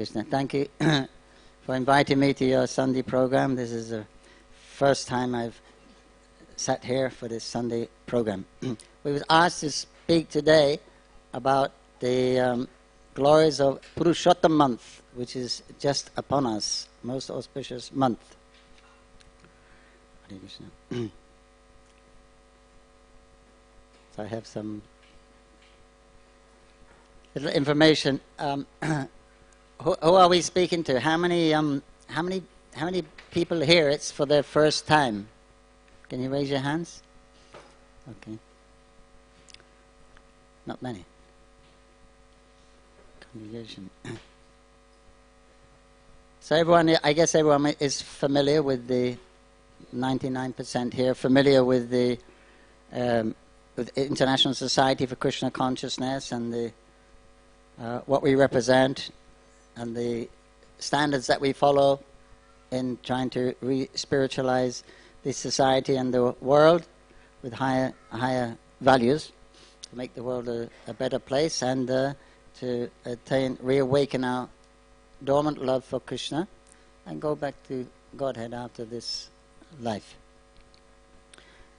Krishna. Thank you for inviting me to your Sunday program. This is the first time I've sat here for this Sunday program. We were asked to speak today about the glories of Purshottam Month, which is just upon us, most auspicious month. Hare Krishna. So I have some little information. Who are we speaking to? How many people here it's for their first time? Can you raise your hands? Okay. Not many. Congregation. So everyone, I guess everyone is familiar with the 99% here, familiar with the with International Society for Krishna Consciousness and the what we represent and the standards that we follow in trying to re-spiritualize the society and the world with higher values to make the world a better place and to reawaken our dormant love for Krishna and go back to Godhead after this life.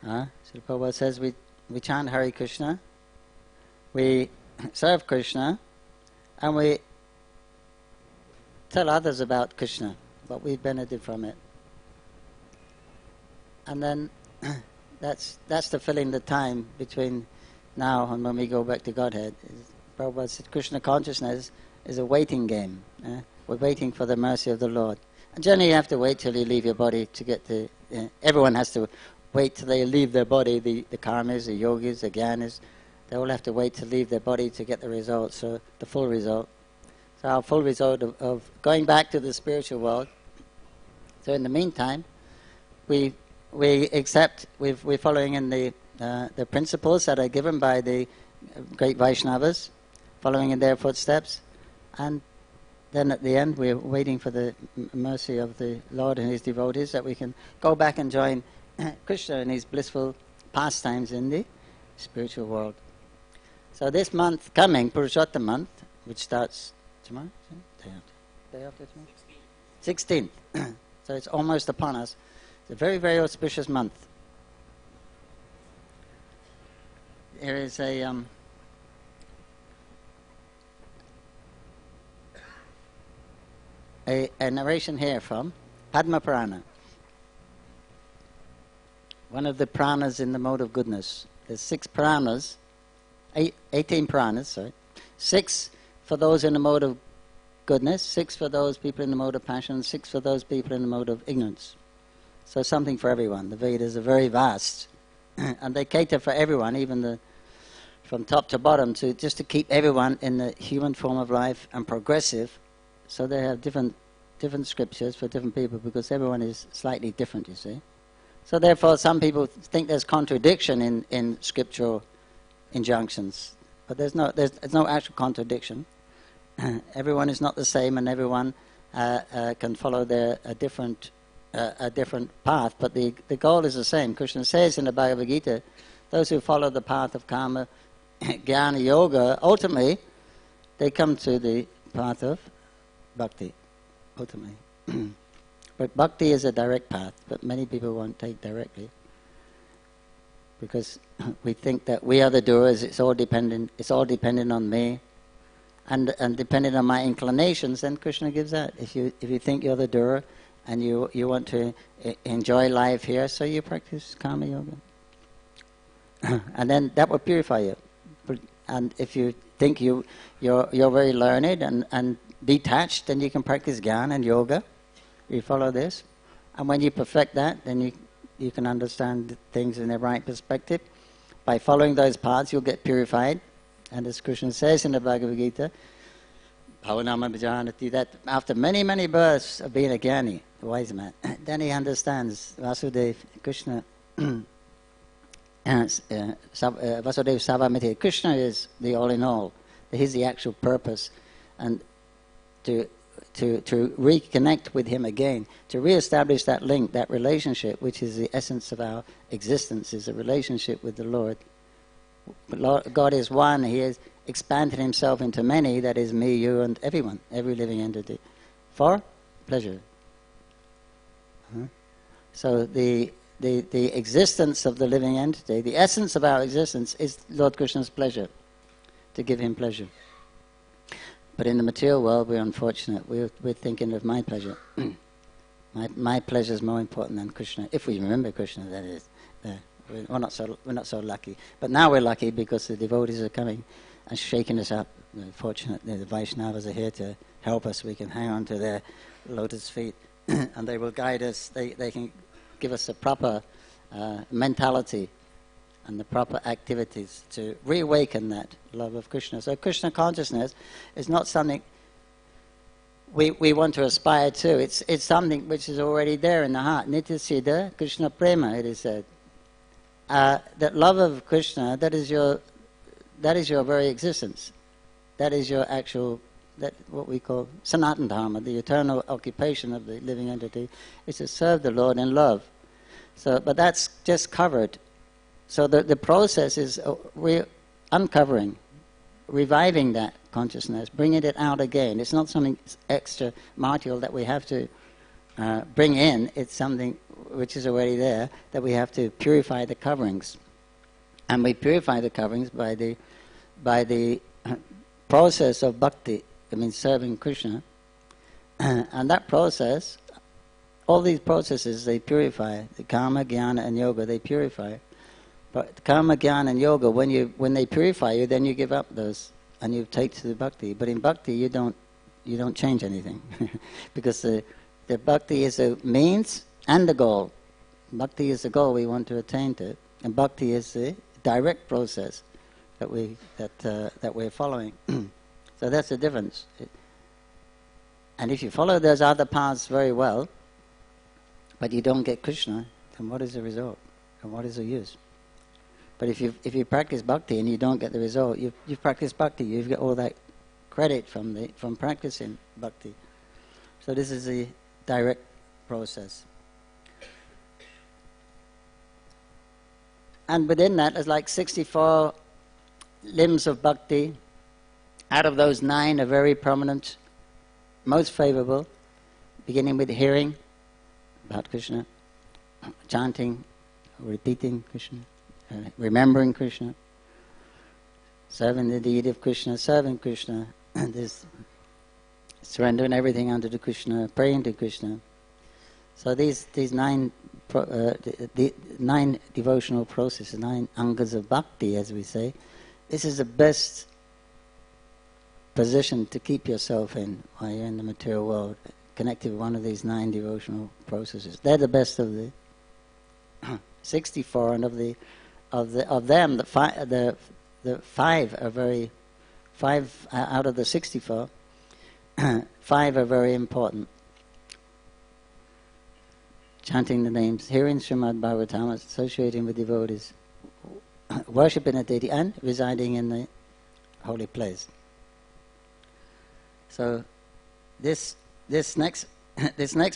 So Prabhu says we chant Hare Krishna, we serve Krishna, and we tell others about Krishna, what we benefit from it. And then that's to fill in the time between now and when we go back to Godhead. Prabhupada said Krishna consciousness is a waiting game. We're waiting for the mercy of the Lord. And generally you have to wait till you leave your body to get to... everyone has to wait till they leave their body, the karmis, the yogis, the gyanis. They all have to wait to leave their body to get the result, so the full result. So our full result of going back to the spiritual world. So in the meantime, we're following in the principles that are given by the great Vaishnavas, following in their footsteps, and then at the end we're waiting for the mercy of the Lord and His devotees that we can go back and join Krishna in His blissful pastimes in the spiritual world. So this month coming, Purshottam Month, which starts tomorrow? Day after tomorrow? 16th. So it's almost upon us. It's a very, very auspicious month. There is a narration here from Padma Purana, one of the Puranas in the mode of goodness. There's 6 Puranas, 18 Puranas, sorry. 6 for those in the mode of goodness, 6 for those people in the mode of passion, 6 for those people in the mode of ignorance. So something for everyone. The Vedas are very vast, and they cater for everyone, even from top to bottom, just to keep everyone in the human form of life and progressive. So they have different scriptures for different people because everyone is slightly different, you see. So therefore some people think there's contradiction in scriptural injunctions, but there's no actual contradiction. Everyone is not the same, and everyone can follow a different path, but the goal is the same. Krishna says in the Bhagavad Gita, those who follow the path of karma, jnana, yoga, ultimately they come to the path of bhakti, ultimately. But bhakti is a direct path, but many people won't take directly because we think that we are the doers. It's all dependent on me, and dependent on my inclinations. Then Krishna gives that. If you think you're the doer and you want to enjoy life here, so you practice karma yoga, and then that will purify you. And if you think you're very learned and detached, then you can practice jnana and yoga. You follow this, and when you perfect that, then you can understand things in the right perspective. By following those paths, you'll get purified. And as Krishna says in the Bhagavad Gita, Bhavanama Bhajanati, that after many, many births of being a jnani, a wise man, then he understands Vasudeva, Krishna, Vasudeva Savamiti. Krishna is the all-in-all. He's the actual purpose. And to reconnect with him again, to re-establish that link, that relationship, which is the essence of our existence, is a relationship with the Lord. But God is one. He expanded himself into many, that is me, you, and everyone, every living entity, for pleasure. So the existence of the living entity, the essence of our existence, is Lord Krishna's pleasure, to give him pleasure. But in the material world, we're unfortunate. We're thinking of my pleasure. my pleasure is more important than Krishna, if we remember Krishna, that is. We're not so lucky. But now we're lucky because the devotees are coming and shaking us up. Fortunately, the Vaishnavas are here to help us. We can hang on to their lotus feet and they will guide us. They can give us a proper mentality and the proper activities to reawaken that love of Krishna. So Krishna consciousness is not something we want to aspire to. It's something which is already there in the heart. Nitya Siddha Krishna Prema, it is said. That love of Krishna, that is your very existence. That is your actual, that what we call Sanatana Dharma, the eternal occupation of the living entity, is to serve the Lord in love. So, but that's just covered. So the process is uncovering, reviving that consciousness, bringing it out again. It's not something extra material that we have to bring in. It's something which is already there, that we have to purify the coverings. And we purify the coverings by the process of bhakti, I mean serving Krishna. And that process, all these processes, they purify. The karma, jnana and yoga, they purify. But karma, jnana and yoga, when they purify you, then you give up those and you take to the bhakti. But in bhakti you don't change anything. Because the bhakti is a means and the goal. Bhakti is the goal we want to attain to, and bhakti is the direct process that we're following. So that's the difference. And if you follow those other paths very well, but you don't get Krishna, then what is the result? And what is the use? But if you practice bhakti and you don't get the result, you've practiced bhakti. You've got all that credit from practicing bhakti. So this is the direct process. And within that, there's like 64 limbs of bhakti. Out of those 9 are very prominent, most favorable, beginning with hearing about Krishna, chanting, repeating Krishna, remembering Krishna, serving the deity of Krishna, serving Krishna, and this surrendering everything unto Krishna, praying to Krishna. So these 9 the 9 devotional processes, 9 angas of bhakti, as we say, this is the best position to keep yourself in while you're in the material world, connected with one of these 9 devotional processes. They're the best of the 64, and of them, the 5 are very 5 out of the 64. 5 are very important. Chanting the names, hearing Srimad Bhagavatam, associating with devotees, worshipping a deity, and residing in the holy place. So this next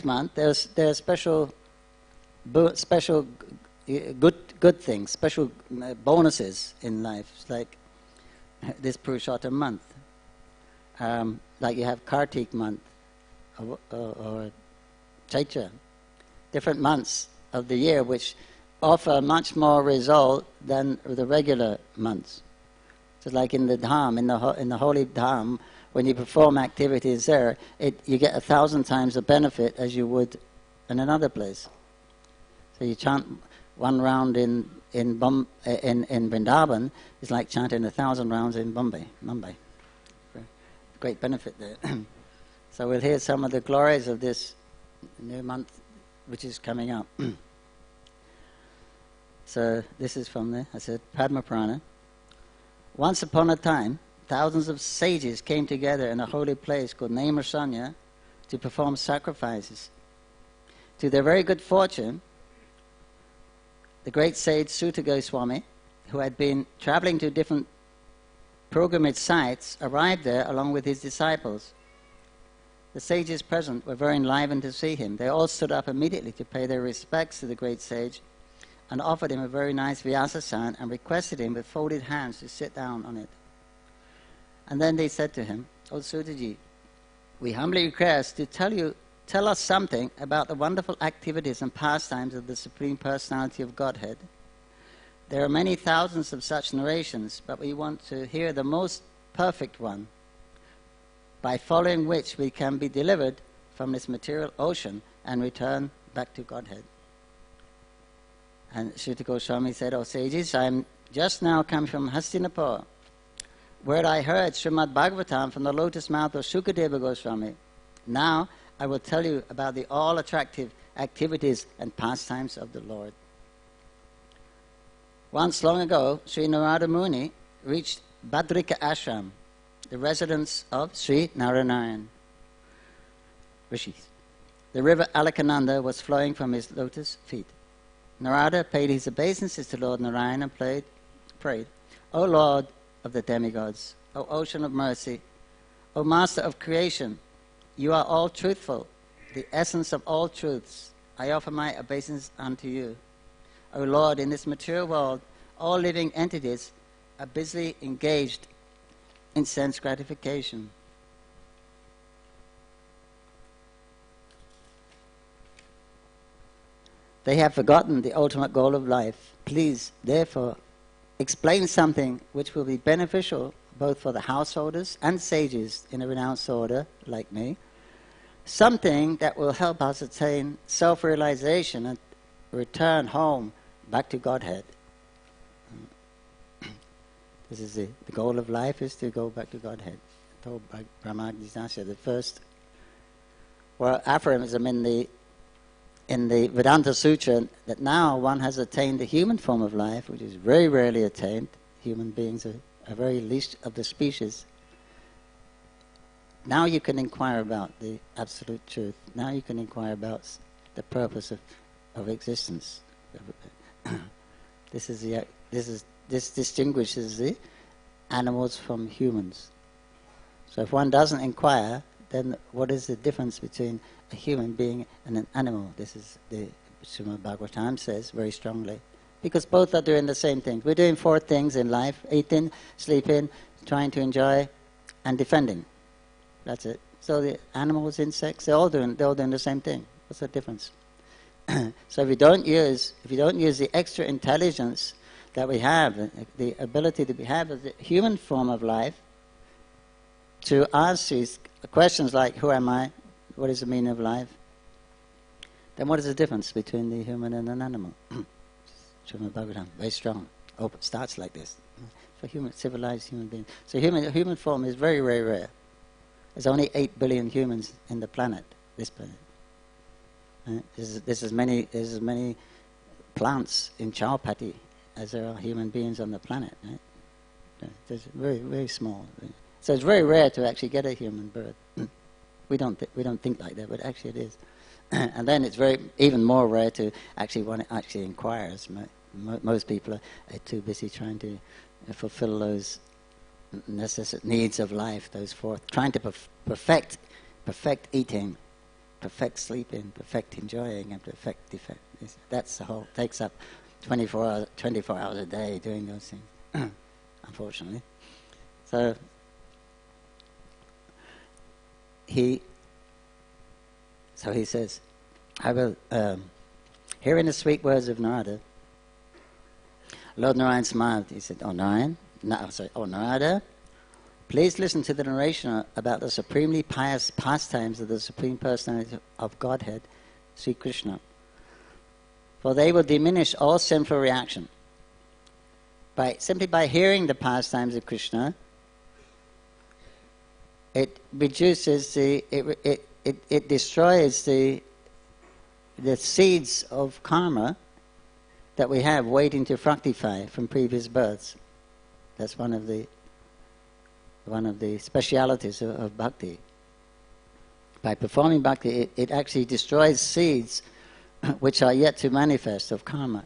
month there's special good things, special bonuses in life. It's like this Purshottam Month, like you have Kartik month or Chaitra. Different months of the year which offer much more result than the regular months. Just like in the Dham, in the holy Dham, when you perform activities there, you get 1,000 times the benefit as you would in another place. So you chant one round in Vrindavan is like chanting 1,000 rounds in Mumbai. Great benefit there. So we'll hear some of the glories of this new month which is coming up. So this is from the, I said, Padma Purana. Once upon a time, thousands of sages came together in a holy place called Naimisaranya to perform sacrifices. To their very good fortune, the great sage Sutta Goswami, who had been traveling to different pilgrimage sites, arrived there along with his disciples. The sages present were very enlivened to see him. They all stood up immediately to pay their respects to the great sage and offered him a very nice vyasasana and requested him with folded hands to sit down on it. And then they said to him, "O Sutaji, we humbly request to tell us something about the wonderful activities and pastimes of the Supreme Personality of Godhead. There are many thousands of such narrations, but we want to hear the most perfect one, by following which we can be delivered from this material ocean and return back to Godhead." And Shuta Goswami said, "O sages, I am just now come from Hastinapur, where I heard Srimad Bhagavatam from the lotus mouth of Shukadeva Goswami. Now I will tell you about the all-attractive activities and pastimes of the Lord. Once long ago, Sri Narada Muni reached Badrika Ashram, the residence of Sri Narayana Rishi. The river Alakananda was flowing from his lotus feet. Narada paid his obeisances to Lord Narayana and prayed, "O Lord of the demigods, O ocean of mercy, O master of creation, you are all truthful, the essence of all truths. I offer my obeisance unto you. O Lord, in this material world, all living entities are busily engaged in sense gratification. They have forgotten the ultimate goal of life. Please, therefore, explain something which will be beneficial both for the householders and sages in a renounced order like me, something that will help us attain self-realization and return home back to Godhead." This is the goal of life, is to go back to Godhead. Told by Brahma, the first aphorism in the Vedanta Sutra, that now one has attained the human form of life, which is very rarely attained. Human beings are very least of the species. Now you can inquire about the absolute truth. Now you can inquire about the purpose of existence. This distinguishes the animals from humans. So if one doesn't inquire, then what is the difference between a human being and an animal? This is the Srimad Bhagavatam says very strongly. Because both are doing the same thing. We're doing four things in life: eating, sleeping, trying to enjoy, and defending. That's it. So the animals, insects, they're all doing the same thing. What's the difference? So if you don't use the extra intelligence that we have, the ability that we have as the human form of life, to ask these questions like, who am I? What is the meaning of life? Then what is the difference between the human and an animal? Srimad Bhagavatam, very strong. Starts like this. For civilized human beings. So human form is very, very rare. There's only 8 billion humans in the planet, this planet. There's as many plants in Chowpatty as there are human beings on the planet. Right? It's very, very small. So it's very rare to actually get a human birth. We don't think like that, but actually it is. And then it's even more rare to actually want to actually inquire. Most people are too busy trying to fulfill those necessary needs of life, those four, trying to perfect eating, perfect sleeping, perfect enjoying, and perfect defect. That's the whole. Takes up 24 hours a day doing those things. Unfortunately, so he says, I will, hearing the sweet words of Narada, Lord Narayan smiled. He said, Narada, please listen to the narration about the supremely pious pastimes of the Supreme Personality of Godhead, Sri Krishna. For they will diminish all sinful reaction. Simply by hearing the pastimes of Krishna, it reduces it destroys the seeds of karma that we have waiting to fructify from previous births. That's one of the specialities of bhakti. By performing bhakti, it actually destroys seeds which are yet to manifest of karma.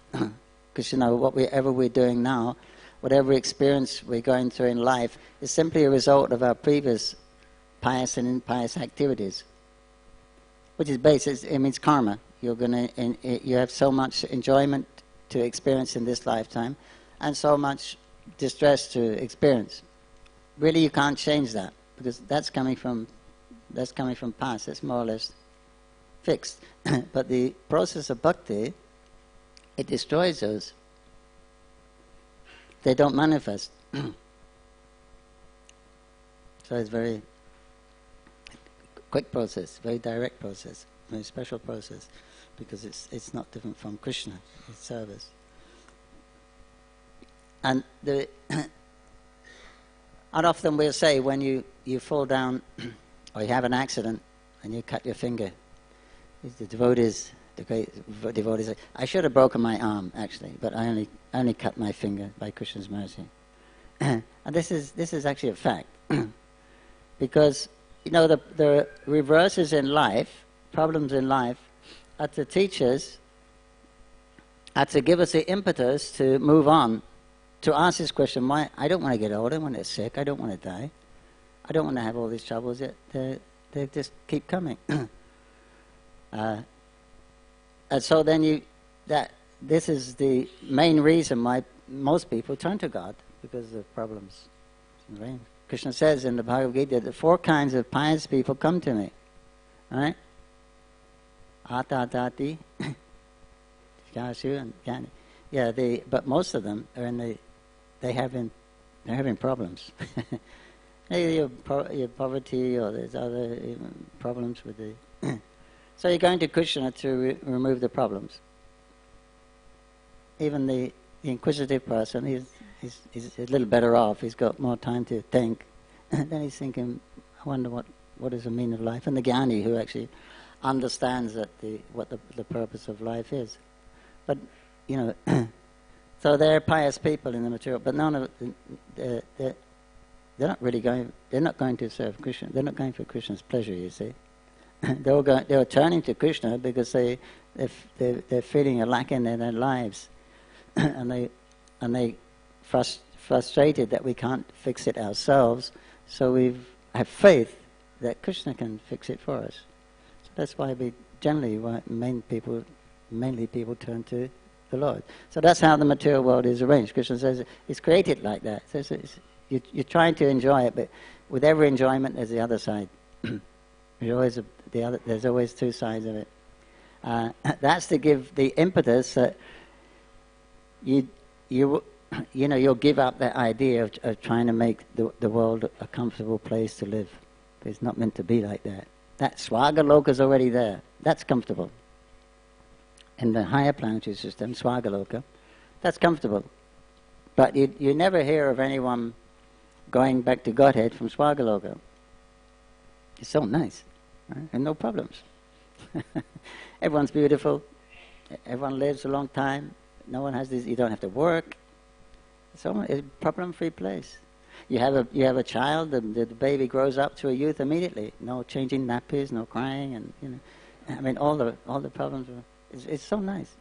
Because whatever we're doing now, whatever experience we're going through in life, is simply a result of our previous pious and impious activities. Which is based, it means karma. You have so much enjoyment to experience in this lifetime, and so much distress to experience. really you can't change that, because that's coming from past. It's more or less fixed. But the process of bhakti, it destroys those. They don't manifest. So it's very quick process, very direct process, very special process, because it's not different from Krishna, it's service. And and often we'll say when you fall down or you have an accident and you cut your finger, the devotees, the great devotees say, I should have broken my arm actually, but I only cut my finger by Krishna's mercy. And this is actually a fact. Because, you know, the reverses in life, problems in life, are to teach us, are to give us the impetus to move on, to ask this question, why I don't want to get old, I don't want to get sick, I don't want to die, I don't want to have all these troubles, yet they just keep coming. And so then this is the main reason why most people turn to God, because of problems. Right? Krishna says in the Bhagavad Gita that 4 kinds of pious people come to me. Right? Atadati, Jashu, and Jnani. Yeah, but most of them are they're having problems. Your poverty, or there's other problems with the. So you're going to Krishna to remove the problems. Even the inquisitive person, he's a little better off. He's got more time to think. And then he's thinking, I wonder what is the meaning of life. And the Jnani, who actually understands that what the purpose of life is. But you know, so they're pious people in the material, but none of they're not really going. They're not going to serve Krishna. They're not going for Krishna's pleasure. You see, they're turning to Krishna because they're feeling a lack in their lives, and they frustrated that we can't fix it ourselves. So we have faith that Krishna can fix it for us. So that's why mainly people turn to the Lord. So that's how the material world is arranged. Krishna says it's created like that. So you're trying to enjoy it, but with every enjoyment there's the other side. There's always 2 sides of it. That's to give the impetus that you'll give up that idea of trying to make the world a comfortable place to live. It's not meant to be like that. That Swagaloka is already there. That's comfortable. In the higher planetary system, Swagaloka, that's comfortable. But you never hear of anyone going back to Godhead from Swagaloka. It's so nice, right? And no problems. Everyone's beautiful. Everyone lives a long time. No one has this. You don't have to work. It's a problem-free place. You have a child. The baby grows up to a youth immediately. No changing nappies, no crying, and I mean all the problems. It's so nice.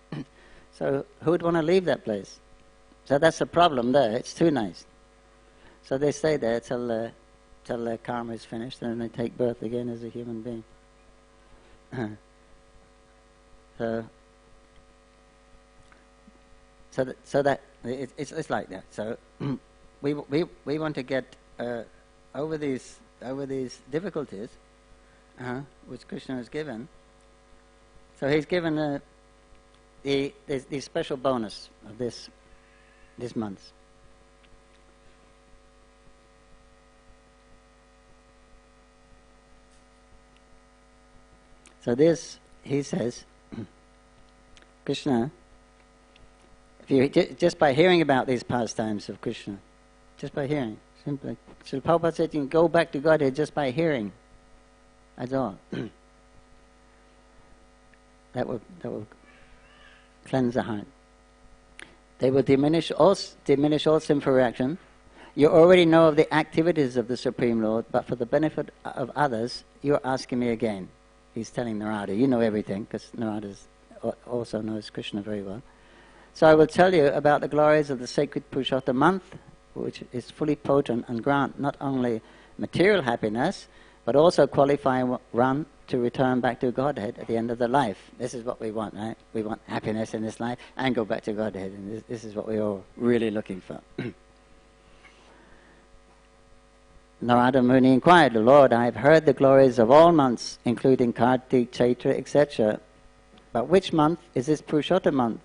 So who would want to leave that place? So that's the problem there. It's too nice. So they stay there till their karma is finished, and then they take birth again as a human being. So that it's like that. So we want to get over these difficulties which Krishna has given. So he's given the special bonus of this month. So this, he says, Krishna, if you just by hearing about these pastimes of Krishna, just by hearing, simply, so Prabhupada said you can go back to Godhead just by hearing. That's all. That will cleanse the heart. They will diminish all sinful reaction. You already know of the activities of the Supreme Lord, but for the benefit of others, you're asking me again. He's telling Narada, you know everything, because Narada also knows Krishna very well. So I will tell you about the glories of the sacred Purshottam Month, which is fully potent and grant not only material happiness, but also qualifying one to return back to Godhead at the end of the life. This is what we want, right? We want happiness in this life and go back to Godhead, and this is what we're all really looking for. Narada Muni inquired, Lord, I have heard the glories of all months, including Kartik, Chaitra, etc. But which month is this Purshottam month,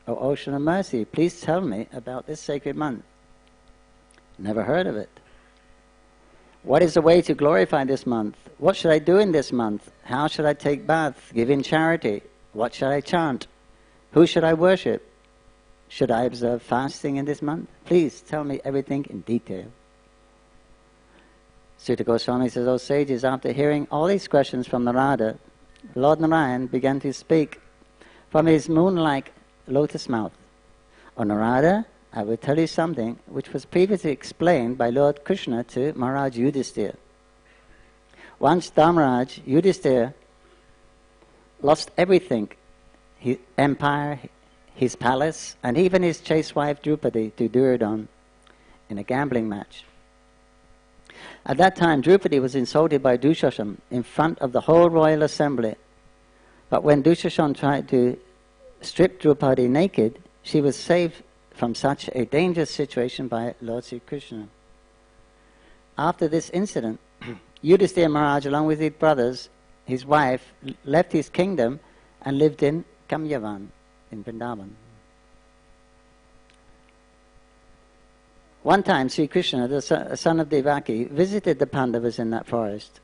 O Ocean of Mercy? Please tell me about this sacred month. Never heard of it. What is the way to glorify this month? What should I do in this month? How should I take bath, give in charity? What should I chant? Who should I worship? Should I observe fasting in this month? Please tell me everything in detail. Sutta Goswami says, O sages, after hearing all these questions from Narada, Lord Narayan began to speak from his moon-like lotus mouth. O Narada, I will tell you something which was previously explained by Lord Krishna to Maharaj Yudhisthira. Once Dharmaraj Yudhisthira lost everything, his empire, his palace, and even his chaste wife Draupadi to Duryodhana in a gambling match. At that time, Draupadi was insulted by Dushashan in front of the whole royal assembly. But when Dushashan tried to strip Draupadi naked, she was saved from such a dangerous situation by Lord Sri Krishna. After this incident, Yudhisthira Maharaj, along with his brothers, his wife, left his kingdom and lived in Kamyavan, in Vrindavan. One time, Sri Krishna, the son of Devaki, visited the Pandavas in that forest.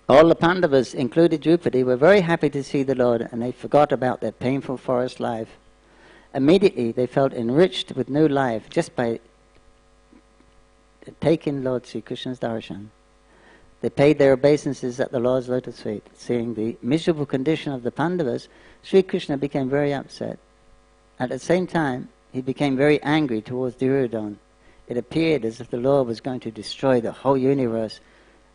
All the Pandavas, including Draupadi, were very happy to see the Lord, and they forgot about their painful forest life. Immediately, they felt enriched with new life just by taking Lord Sri Krishna's darshan. They paid their obeisances at the Lord's lotus feet. Seeing the miserable condition of the Pandavas, Sri Krishna became very upset. At the same time, he became very angry towards Duryodhana. It appeared as if the Lord was going to destroy the whole universe.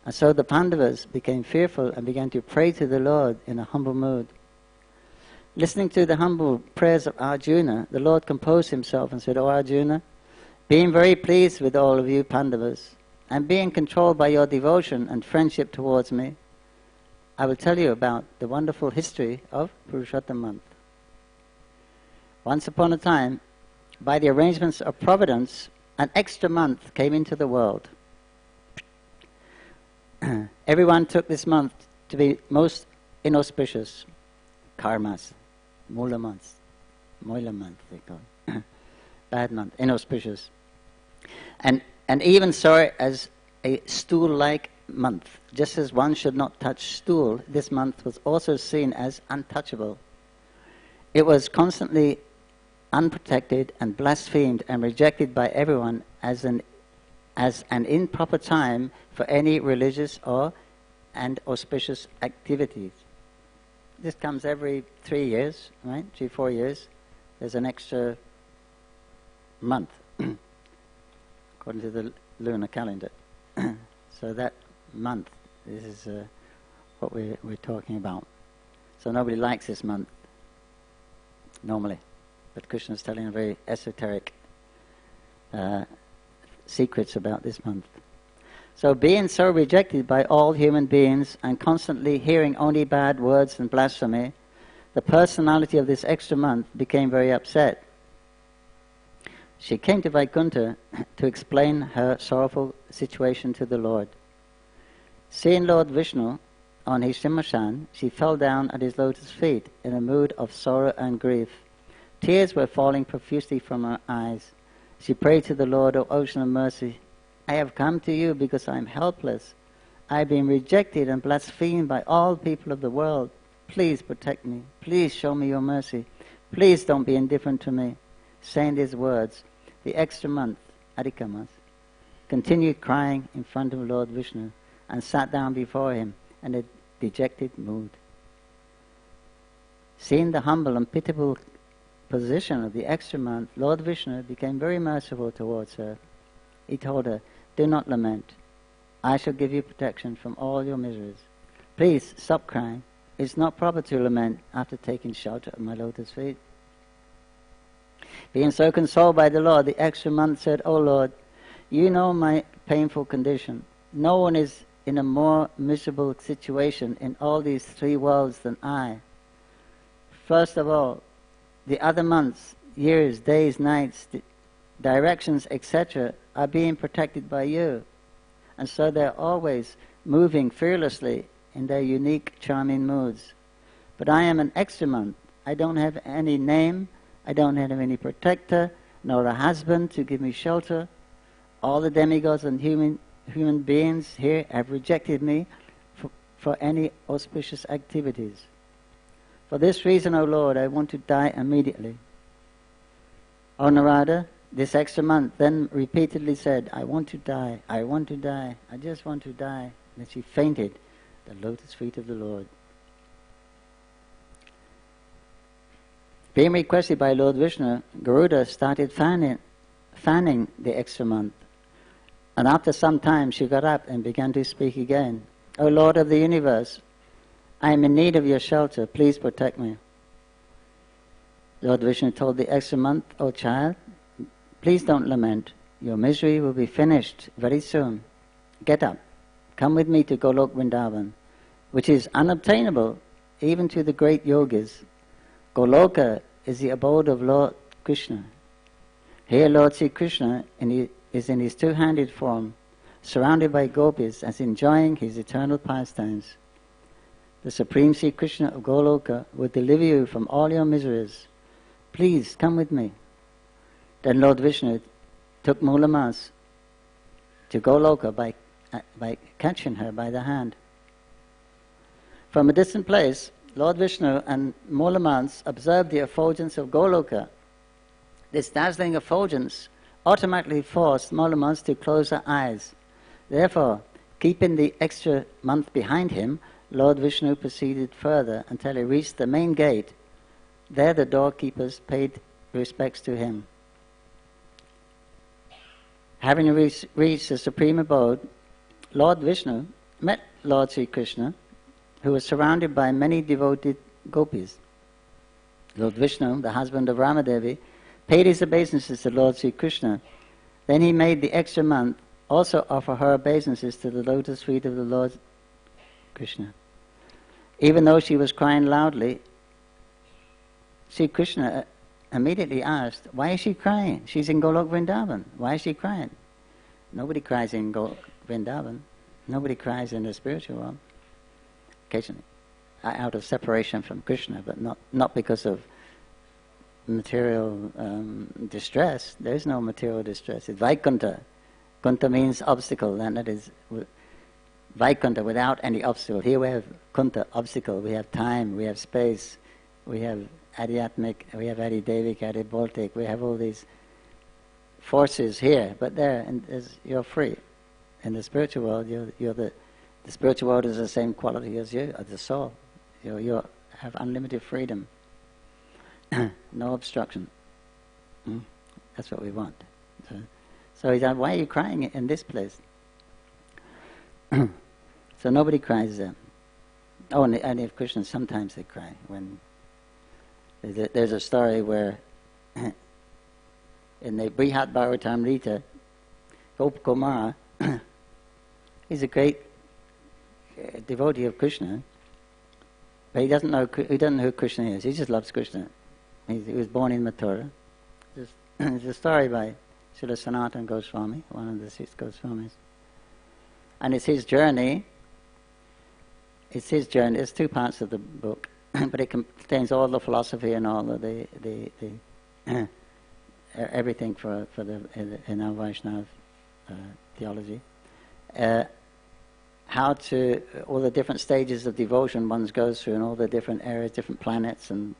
And so the Pandavas became fearful and began to pray to the Lord in a humble mood. Listening to the humble prayers of Arjuna, the Lord composed himself and said, O Arjuna, being very pleased with all of you Pandavas, and being controlled by your devotion and friendship towards me, I will tell you about the wonderful history of Purshottam Month. Once upon a time, by the arrangements of Providence, an extra month came into the world. Everyone took this month to be most inauspicious. Karmas, Mula month, they call it. Bad month, inauspicious. And even saw it as a stool-like month. Just as one should not touch stool, this month was also seen as untouchable. It was constantly unprotected and blasphemed and rejected by everyone as an improper time for any religious and auspicious activities. This comes every 3 years, right? 3-4 years. There's an extra month, according to the lunar calendar. So that month, this is what we're talking about. So nobody likes this month, normally. But Krishna is telling a very esoteric secrets about this month. So being so rejected by all human beings and constantly hearing only bad words and blasphemy, the personality of this extra month became very upset. She came to Vaikuntha to explain her sorrowful situation to the Lord. Seeing Lord Vishnu on his Simhasana, she fell down at his lotus feet in a mood of sorrow and grief. Tears were falling profusely from her eyes. She prayed to the Lord, O Ocean of Mercy, I have come to you because I am helpless. I have been rejected and blasphemed by all people of the world. Please protect me. Please show me your mercy. Please don't be indifferent to me. Saying these words, the extra month, Adhika continued crying in front of Lord Vishnu and sat down before him in a dejected mood. Seeing the humble and pitiable position of the extra month, Lord Vishnu became very merciful towards her. He told her, do not lament. I shall give you protection from all your miseries. Please stop crying. It's not proper to lament after taking shelter of my lotus feet. Being so consoled by the Lord, the extra month said, O Lord, you know my painful condition. No one is in a more miserable situation in all these 3 worlds than I. First of all, the other months, years, days, nights, directions, etc. are being protected by you. and so they're always moving fearlessly in their unique, charming moods. But I am an extra-month. I don't have any name, I don't have any protector, nor a husband to give me shelter. All the demigods and human beings here have rejected me for any auspicious activities. For this reason, O Lord, I want to die immediately. O Narada, this extra month then repeatedly said, I want to die, I want to die, I just want to die. And she fainted at the lotus feet of the Lord. Being requested by Lord Vishnu, Garuda started fanning the extra month. And after some time she got up and began to speak again. O Lord of the universe, I am in need of your shelter, please protect me. Lord Vishnu told the extra month, O child, please don't lament. Your misery will be finished very soon. Get up, come with me to Golok Vrindavan, which is unobtainable even to the great yogis. Goloka is the abode of Lord Krishna. Here Lord Sri Krishna is in his two-handed form, surrounded by gopis as enjoying his eternal pastimes. The Supreme Sri Krishna of Goloka will deliver you from all your miseries. Please come with me. Then Lord Vishnu took Mulamas to Goloka by catching her by the hand. From a distant place, Lord Vishnu and Mulamans observed the effulgence of Goloka. This dazzling effulgence automatically forced Mulamans to close her eyes. Therefore, keeping the extra month behind him, Lord Vishnu proceeded further until he reached the main gate. There the doorkeepers paid respects to him. Having reached the supreme abode, Lord Vishnu met Lord Sri Krishna, who was surrounded by many devoted gopis. Lord Vishnu, the husband of Ramadevi, paid his obeisances to Lord Sri Krishna. Then he made the extra month also offer her obeisances to the lotus feet of the Lord Krishna. Even though she was crying loudly, Sri Krishna immediately asked, why is she crying? She's in Golok Vrindavan. Why is she crying? Nobody cries in Golok Vrindavan. Nobody cries in the spiritual world. Occasionally, out of separation from Krishna, but not because of material distress. There is no material distress. It's Vaikuntha. Kunta means obstacle, and that is Vaikuntha, without any obstacle. Here we have Kunta, obstacle. We have time, we have space, we have Adhyatmic, we have Adidevic, Adibholtic, we have all these forces here, but there, and you're free. In the spiritual world, the spiritual world is the same quality as you, as the soul. You have unlimited freedom. No obstruction. That's what we want. So he said, why are you crying in this place? So nobody cries there. Oh, and if Krishna, sometimes they cry. When there's a story where in the Brihad Bhagavatamrita, Gopakumara, he's a great devotee of Krishna, but he doesn't know who Krishna is. He just loves Krishna. He was born in Mathura. There's a story by Srila Sanatana Goswami, one of the 6 Goswamis. And it's his journey. There's 2 parts of the book, but it contains all the philosophy and all of the everything for in our Vaishnava theology. All the different stages of devotion one goes through, and all the different areas, different planets, and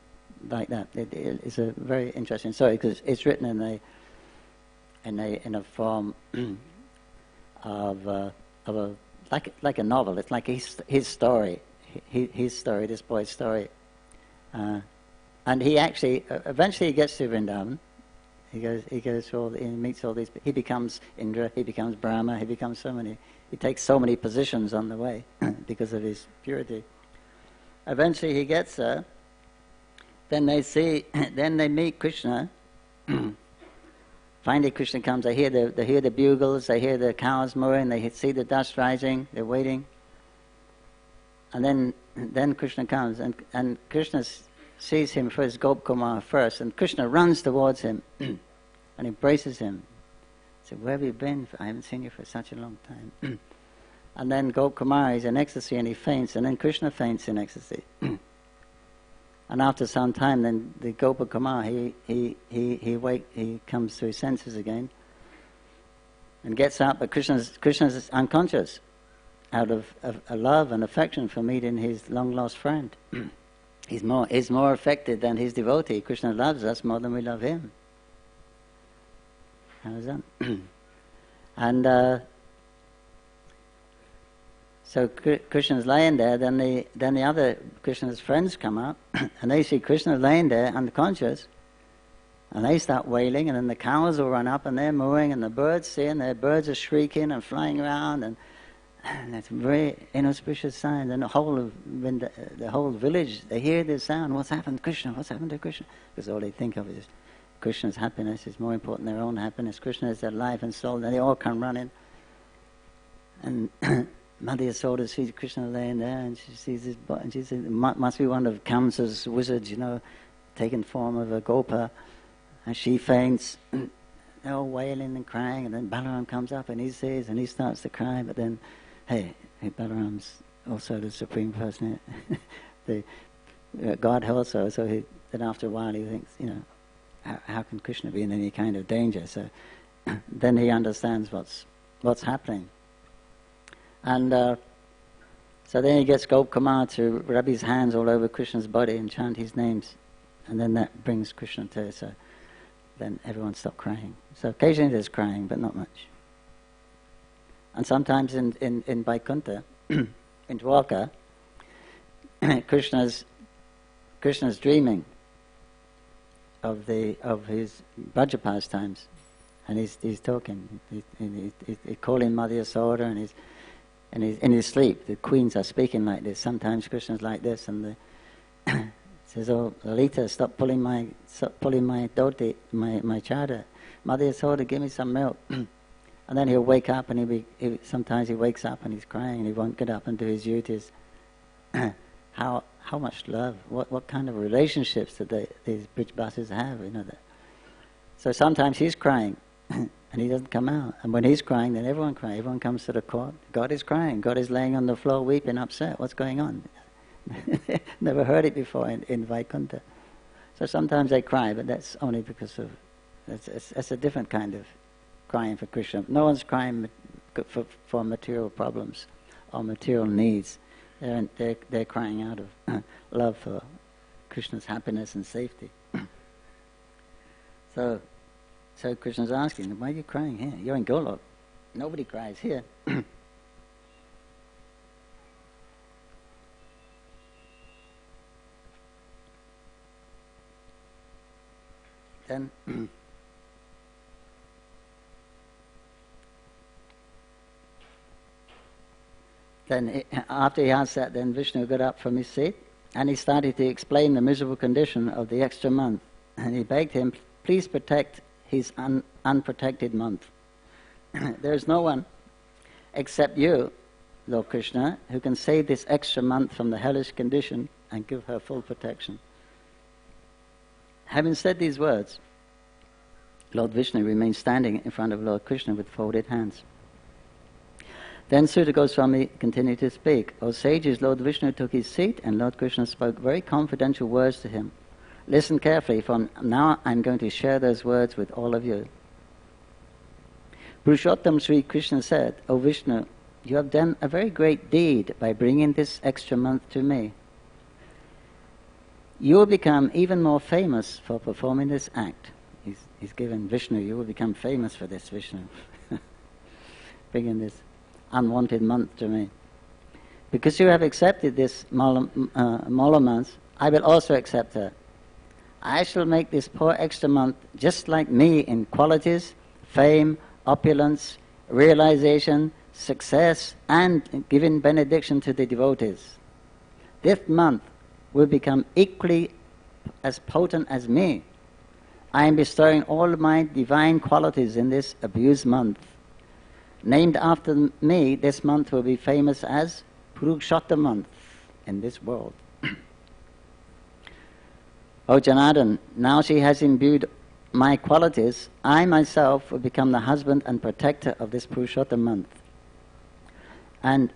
like that. It's a very interesting story because it's written in a form of a like a novel. It's like his story, his story, this boy's story, and he actually eventually gets to Vrindavan. He goes through he meets all these. He becomes Indra. He becomes Brahma. He becomes so many. He takes so many positions on the way because of his purity. Eventually, he gets there. Then they meet Krishna. Finally, Krishna comes. They hear the bugles. They hear the cows mooing. They see the dust rising. They're waiting. And then Krishna comes, and Krishna sees him first, Gopakumar first, and Krishna runs towards him and embraces him. He said, "Where have you been? I haven't seen you for such a long time." And then Gopkumar is in ecstasy and he faints, and then Krishna faints in ecstasy. And after some time, then the Gopakumar, he comes to his senses again and gets up, but Krishna's unconscious out of a love and affection for meeting his long-lost friend. He's more affected than his devotee. Krishna loves us more than we love him. How is that? And so Krishna's laying there, then the other Krishna's friends come up, and they see Krishna laying there unconscious, and they start wailing, and then the cows will run up, and they're mooing, and the birds see, and their birds are shrieking and flying around, and it's a very inauspicious sign. And the whole village, they hear this sound, what's happened to Krishna, what's happened to Krishna? Because all they think of is Krishna's happiness is more important than their own happiness. Krishna is their life and soul, and they all come running. And Mother Yasoda sees Krishna laying there, and she sees his body, and she says, must be one of Kamsa's wizards, taking form of a gopa. And she faints. They're all wailing and crying, and then Balaram comes up and he sees, and he starts to cry, but then, hey Balaram's also the Supreme Person, the God also, so then after a while he thinks, how can Krishna be in any kind of danger? So then he understands what's happening. And so then he gets Gopkumar to rub his hands all over Krishna's body and chant his names, and then that brings Krishna to, so then everyone stopped crying. So occasionally there's crying, but not much. And sometimes in Vaikuntha, in Dwarka, Krishna's dreaming of his Vraja pastimes, and he's talking. He's calling Mother Yasoda, and he's in his sleep. The queens are speaking like this. Sometimes Krishna's like this, and says, "Oh, Lalita, stop pulling my dhoti, my chada. Mother Yasoda, give me some milk." And then he'll wake up, and sometimes he wakes up and he's crying, and he won't get up and do his duties. How much love? What kind of relationships that these bridge buses have? That. So sometimes he's crying, and he doesn't come out. And when he's crying, then everyone cries. Everyone comes to the court. God is crying. God is laying on the floor, weeping, upset. What's going on? Never heard it before in Vaikuntha. So sometimes they cry, but that's only because of it's a different kind of crying for Krishna. No one's crying for material problems or material needs. They're crying out of love for Krishna's happiness and safety. So Krishna's asking, why are you crying here? You're in Golok. Nobody cries here. Then after he asked that, then Vishnu got up from his seat and he started to explain the miserable condition of the extra month. And he begged him, please protect his unprotected month. There is no one except you, Lord Krishna, who can save this extra month from the hellish condition and give her full protection. Having said these words, Lord Vishnu remained standing in front of Lord Krishna with folded hands. Then Sutta Goswami continued to speak. O sages, Lord Vishnu took his seat and Lord Krishna spoke very confidential words to him. Listen carefully, for now I'm going to share those words with all of you. Purshottam Sri Krishna said, O Vishnu, you have done a very great deed by bringing this extra month to me. You will become even more famous for performing this act. He's given Vishnu, you will become famous for this, Vishnu. Bringing this unwanted month to me. Because you have accepted this Mala month, I will also accept her. I shall make this poor extra month just like me in qualities, fame, opulence, realization, success, and giving benediction to the devotees. This month will become equally as potent as me. I am bestowing all my divine qualities in this abused month. Named after me, this month will be famous as Purshottam Month in this world. O Janardhan, now she has imbued my qualities, I myself will become the husband and protector of this Purshottam month. And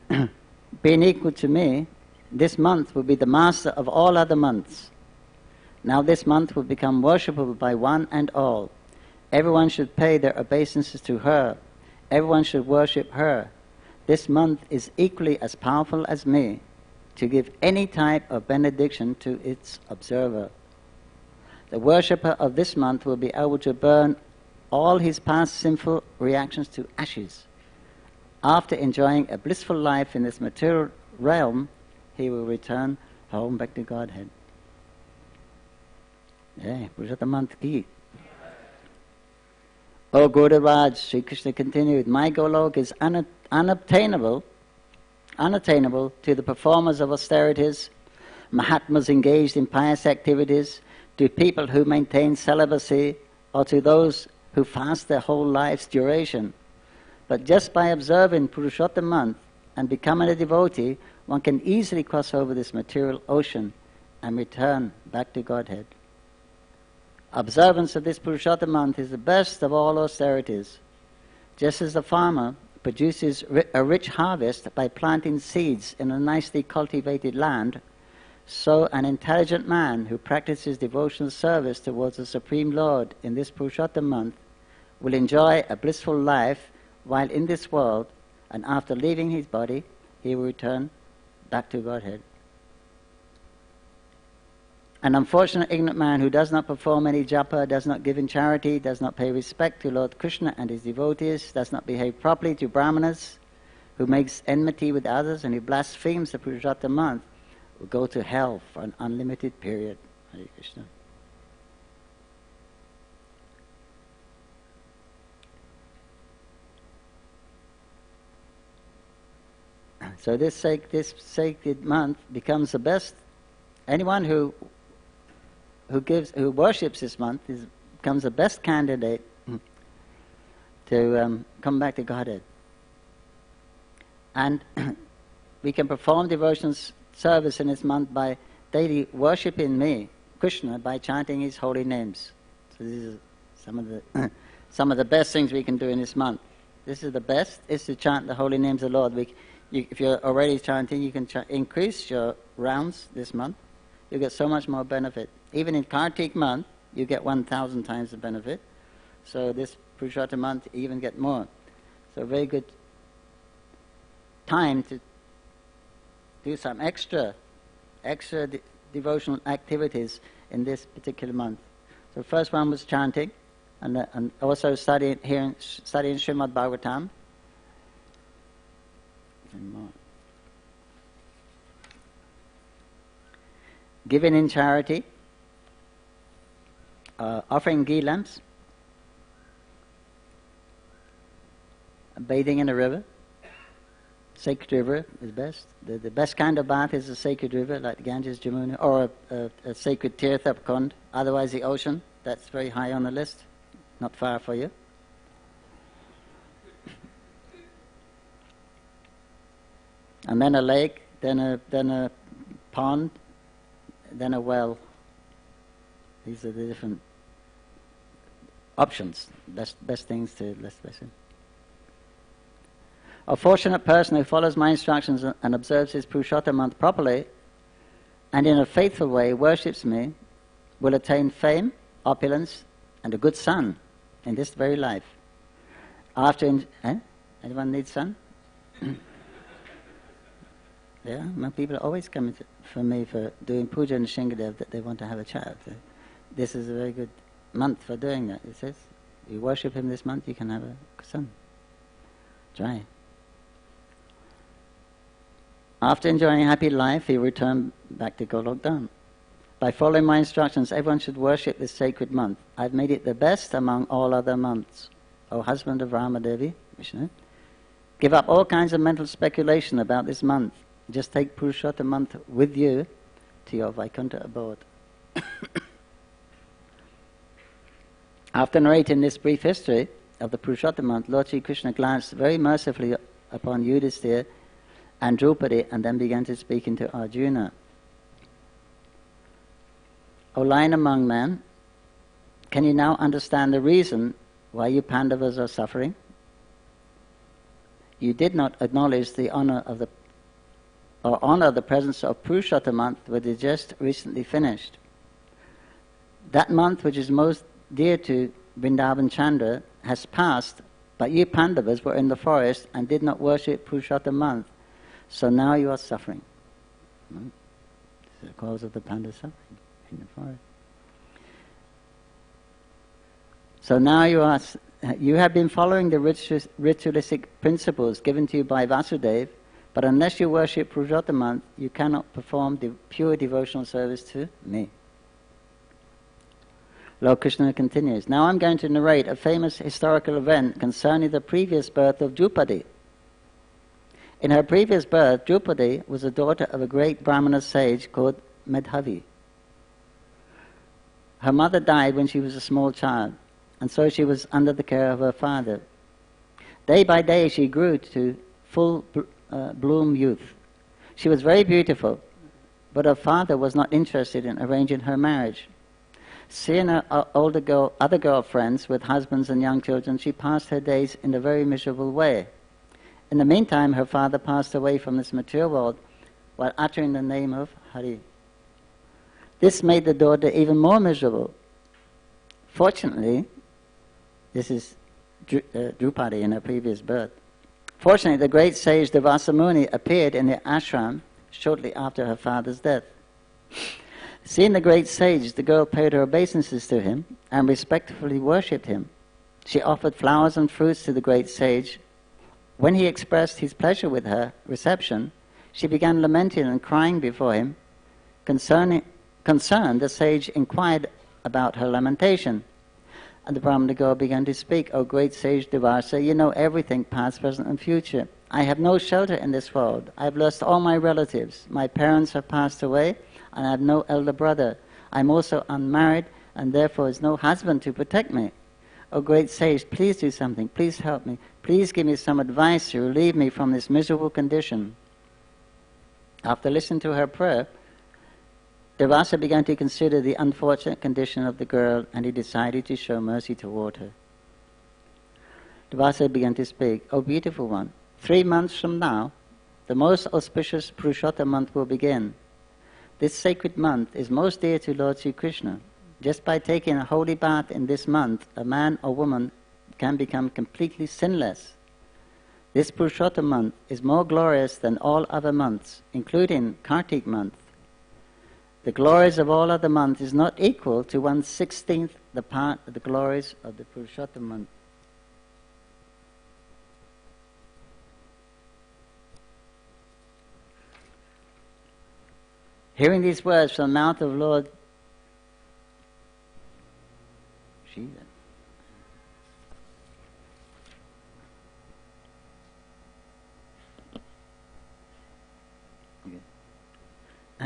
being equal to me, this month will be the master of all other months. Now this month will become worshipable by one and all. Everyone should pay their obeisances to her. Everyone should worship her. This month is equally as powerful as me to give any type of benediction to its observer. The worshipper of this month will be able to burn all his past sinful reactions to ashes. After enjoying a blissful life in this material realm, he will return home back to Godhead. Yeah, Purshottam Month ki. O Gururaj, Sri Krishna continued, my Golok is unattainable to the performers of austerities, Mahatmas engaged in pious activities, to people who maintain celibacy, or to those who fast their whole life's duration. But just by observing Purshottam Month and becoming a devotee, one can easily cross over this material ocean and return back to Godhead. Observance of this Purshottam Month is the best of all austerities. Just as the farmer produces a rich harvest by planting seeds in a nicely cultivated land, so an intelligent man who practices devotional service towards the Supreme Lord in this Purshottam Month will enjoy a blissful life while in this world, and after leaving his body, he will return back to Godhead. An unfortunate ignorant man who does not perform any japa, does not give in charity, does not pay respect to Lord Krishna and his devotees, does not behave properly to brahmanas, who makes enmity with others and who blasphemes the Purshottam Month, will go to hell for an unlimited period. Hare Krishna. So this sacred month becomes the best. Anyone who worships this month becomes the best candidate to come back to Godhead. And we can perform devotional service in this month by daily worshipping me, Krishna, by chanting his holy names. So these are some of the best things we can do in this month. This is the best, is to chant the holy names of the Lord. If you're already chanting, you can increase your rounds this month. You get so much more benefit. Even in Kartik month, you get 1,000 times the benefit. So this Purshottam month, you even get more. So a very good time to do some extra devotional activities in this particular month. So the first one was chanting, and also studying Srimad Bhagavatam. And more. Giving in charity, offering ghee lamps, bathing in a river. Sacred river is best. The best kind of bath is a sacred river like the Ganges, Jamuna, or a sacred tirtha kund. Otherwise the ocean, that's very high on the list, not far for you. And then a lake, then a pond, then a well. These are the different options, best things to listen. A fortunate person who follows my instructions and observes his Purshottam Month properly and in a faithful way worships me will attain fame, opulence, and a good son in this very life. Anyone need son? Yeah, my people are always coming for me for doing puja and Shingadev that they want to have a child. So this is a very good month for doing that. It says, you worship him this month, you can have a son. Try. After enjoying a happy life, he returned back to Golok Dham. By following my instructions, everyone should worship this sacred month. I've made it the best among all other months. O husband of Ramadevi, Vishnu, give up all kinds of mental speculation about this month. Just take Purshottam Month with you to your Vaikuntha abode. After narrating this brief history of the Purshottam Month, Lord Sri Krishna glanced very mercifully upon Yudhisthira and Draupadi and then began to speak into Arjuna. O lion among men, can you now understand the reason why you Pandavas are suffering? you did not acknowledge the honor of the presence of Purshottam Month, which is just recently finished. That month which is most dear to Vrindavan Chandra has passed, but you Pandavas were in the forest and did not worship Purshottam Month, so now you are suffering. This is the cause of the Panda suffering in the forest. So now you have been following the ritualistic principles given to you by Vasudeva, but unless you worship Purshottam Month, you cannot perform the pure devotional service to me. Lord Krishna continues, now I'm going to narrate a famous historical event concerning the previous birth of Chowpatty. In her previous birth, Chowpatty was the daughter of a great Brahmana sage called Madhavi. Her mother died when she was a small child, and so she was under the care of her father. Day by day she grew to full bloom youth. She was very beautiful, but her father was not interested in arranging her marriage. Seeing her other girlfriends with husbands and young children, she passed her days in a very miserable way. In the meantime, her father passed away from this material world while uttering the name of Hari. This made the daughter even more miserable. Fortunately, this is Chowpatty in her previous birth. Fortunately, the great sage Durvasa Muni appeared in the ashram shortly after her father's death. Seeing the great sage, the girl paid her obeisances to him and respectfully worshipped him. She offered flowers and fruits to the great sage. When he expressed his pleasure with her reception, she began lamenting and crying before him. Concerned, the sage inquired about her lamentation. And the Brahmana girl began to speak, O great sage Durvasa, you know everything, past, present and future. I have no shelter in this world. I have lost all my relatives. My parents have passed away, and I have no elder brother. I am also unmarried, and therefore is no husband to protect me. O great sage, please do something. Please help me. Please give me some advice to relieve me from this miserable condition. After listening to her prayer, Durvasa began to consider the unfortunate condition of the girl, and he decided to show mercy toward her. Durvasa began to speak, O beautiful one, 3 months from now, the most auspicious Purshottam month will begin. This sacred month is most dear to Lord Sri Krishna. Just by taking a holy bath in this month, a man or woman can become completely sinless. This Purshottam month is more glorious than all other months, including Kartik month. The glories of all other months is not equal to 1/16 the part of the glories of the Purshottam month. Hearing these words from the mouth of Lord Shiva,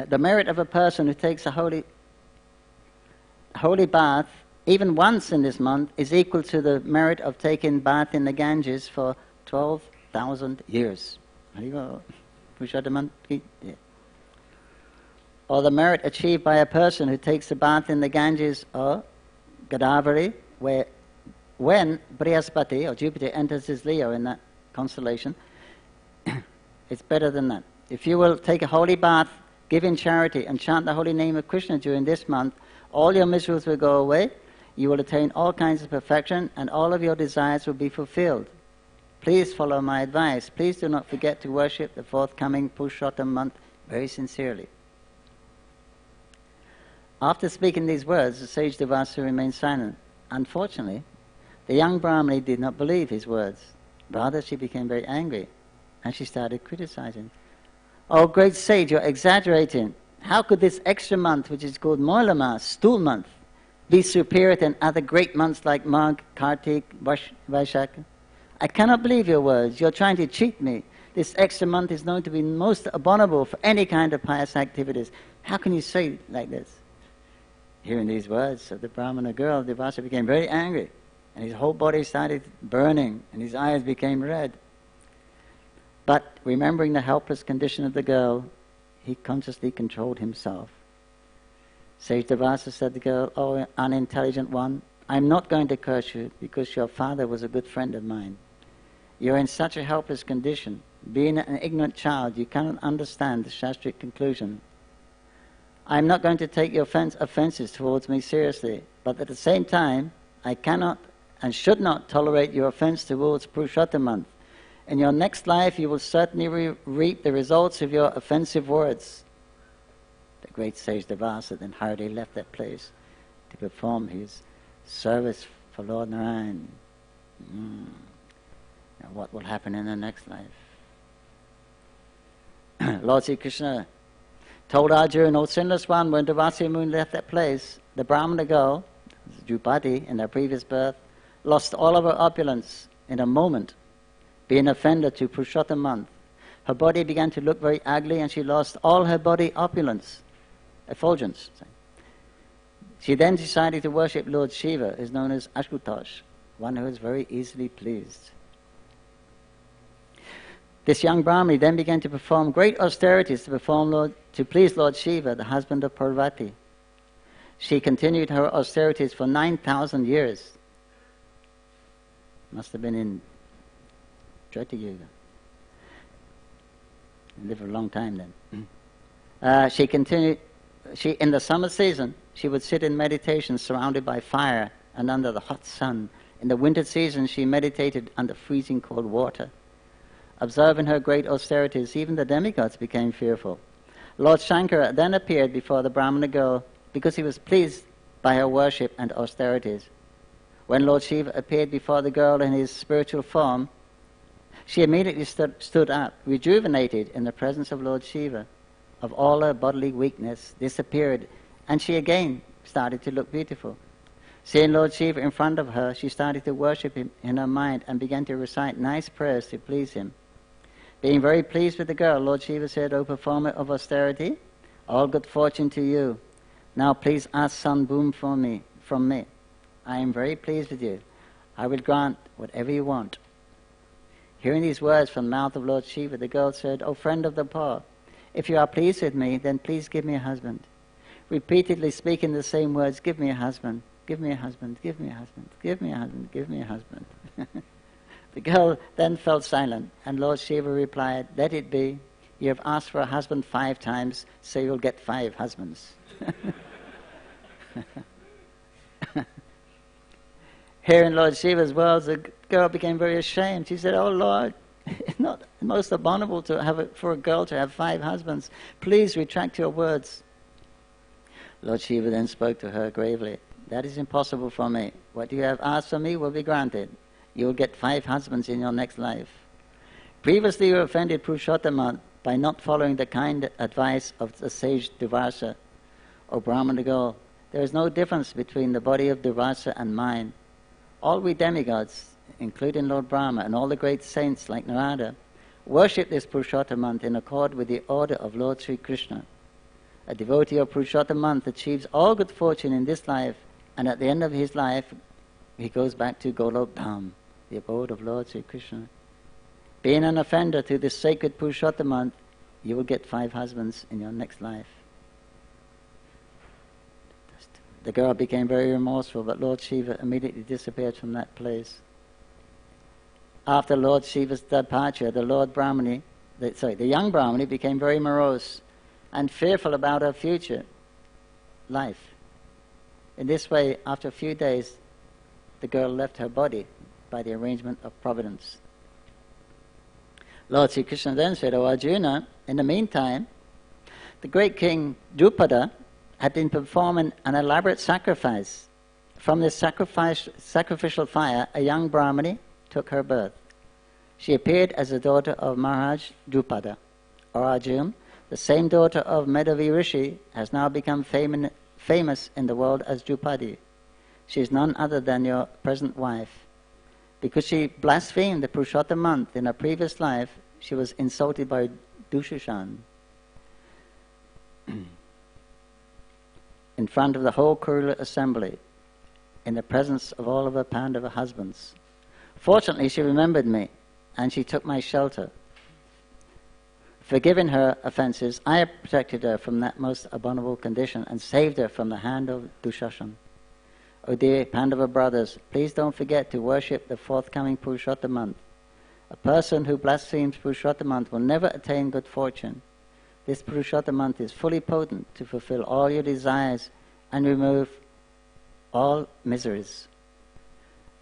the merit of a person who takes a holy bath even once in this month is equal to the merit of taking bath in the Ganges for 12,000 years. Purshottam month. Yeah. Or the merit achieved by a person who takes a bath in the Ganges or Godavari, when Brihaspati or Jupiter enters his Leo in that constellation, it's better than that. If you will take a holy bath, give in charity and chant the holy name of Krishna during this month, all your miseries will go away, you will attain all kinds of perfection, and all of your desires will be fulfilled. Please follow my advice. Please do not forget to worship the forthcoming Purshottam month very sincerely. After speaking these words, the sage Durvasa remained silent. Unfortunately, the young Brahmani did not believe his words. Rather, she became very angry, and she started criticizing. Oh, great sage, you're exaggerating. How could this extra month, which is called Moilama, stool month, be superior than other great months like Magh, Kartik, Vaishakha? I cannot believe your words. You're trying to cheat me. This extra month is known to be most abominable for any kind of pious activities. How can you say it like this? Hearing these words of the Brahmana girl, Durvasa became very angry, and his whole body started burning, and his eyes became red. But remembering the helpless condition of the girl, he consciously controlled himself. Sage Durvasa said to the girl, "Oh, unintelligent one, I'm not going to curse you because your father was a good friend of mine. You are in such a helpless condition. Being an ignorant child, you cannot understand the Shastric conclusion. I am not going to take your offenses towards me seriously, but at the same time, I cannot and should not tolerate your offense towards Purshottam Month. In your next life, you will certainly reap the results of your offensive words. The great sage Devasa then hurriedly left that place to perform his service for Lord Narayan. Now what will happen in the next life? Lord Sri Krishna told Arjuna, O sinless one, when Devasya Muni left that place, the Brahmana girl, Chowpatty, in her previous birth, lost all of her opulence in a moment, being offender to Purshottam Month. Her body began to look very ugly and she lost all her body opulence, effulgence. She then decided to worship Lord Shiva, who is known as Ashutosh, one who is very easily pleased. This young Brahmani then began to perform great austerities to please Lord Shiva, the husband of Parvati. She continued her austerities for 9,000 years. Must have been in Treta Yuga. Lived for a long time then. In the summer season, she would sit in meditation surrounded by fire and under the hot sun. In the winter season, she meditated under freezing cold water. Observing her great austerities, even the demigods became fearful. Lord Shankara then appeared before the Brahmana girl because he was pleased by her worship and austerities. When Lord Shiva appeared before the girl in his spiritual form, she immediately stood up, rejuvenated in the presence of Lord Shiva. Of all her bodily weakness disappeared, and she again started to look beautiful. Seeing Lord Shiva in front of her, she started to worship him in her mind and began to recite nice prayers to please him. Being very pleased with the girl, Lord Shiva said, O performer of austerity, all good fortune to you. Now please ask sun boom from me. I am very pleased with you. I will grant whatever you want. Hearing these words from the mouth of Lord Shiva, the girl said, O friend of the poor, if you are pleased with me, then please give me a husband. Repeatedly speaking the same words, give me a husband, give me a husband, give me a husband, give me a husband, give me a husband. The girl then fell silent, and Lord Shiva replied, let it be. You have asked for a husband 5 times, so you'll get 5 husbands. Hearing Lord Shiva's words, the girl became very ashamed. She said, oh Lord, it's not most abominable for a girl to have 5 husbands. Please retract your words. Lord Shiva then spoke to her gravely. That is impossible for me. What you have asked for me will be granted. You will get 5 husbands in your next life. Previously you offended Purshottam Month by not following the kind advice of the sage Durvasa. O Brahmana girl, there is no difference between the body of Durvasa and mine. All we demigods, including Lord Brahma and all the great saints like Narada, worship this Purshottam Month in accord with the order of Lord Sri Krishna. A devotee of Purshottam Month achieves all good fortune in this life, and at the end of his life he goes back to Golok Dham, the abode of Lord Sri Krishna. Being an offender to this sacred Purshottam Month, you will get 5 husbands in your next life. The girl became very remorseful, but Lord Shiva immediately disappeared from that place. After Lord Shiva's departure, the young Brahmani became very morose and fearful about her future life. In this way, after a few days, the girl left her body by the arrangement of providence. Lord Sri Krishna then said, O Arjuna, in the meantime, the great king Drupada had been performing an elaborate sacrifice. From this sacrificial fire, a young Brahmani took her birth. She appeared as the daughter of Maharaj Drupada. O Arjuna, the same daughter of Medavi Rishi has now become famous in the world as Drupadi. She is none other than your present wife. Because she blasphemed the Purshottam Month in her previous life, she was insulted by Dushashan in front of the whole Kurula assembly, in the presence of all of her Pandava husbands. Fortunately, she remembered me, and she took my shelter. Forgiving her offences, I protected her from that most abominable condition and saved her from the hand of Dushashan. O dear Pandava brothers, please don't forget to worship the forthcoming Purshottam Month. A person who blasphemes Purshottam Month will never attain good fortune. This Purshottam Month is fully potent to fulfill all your desires and remove all miseries.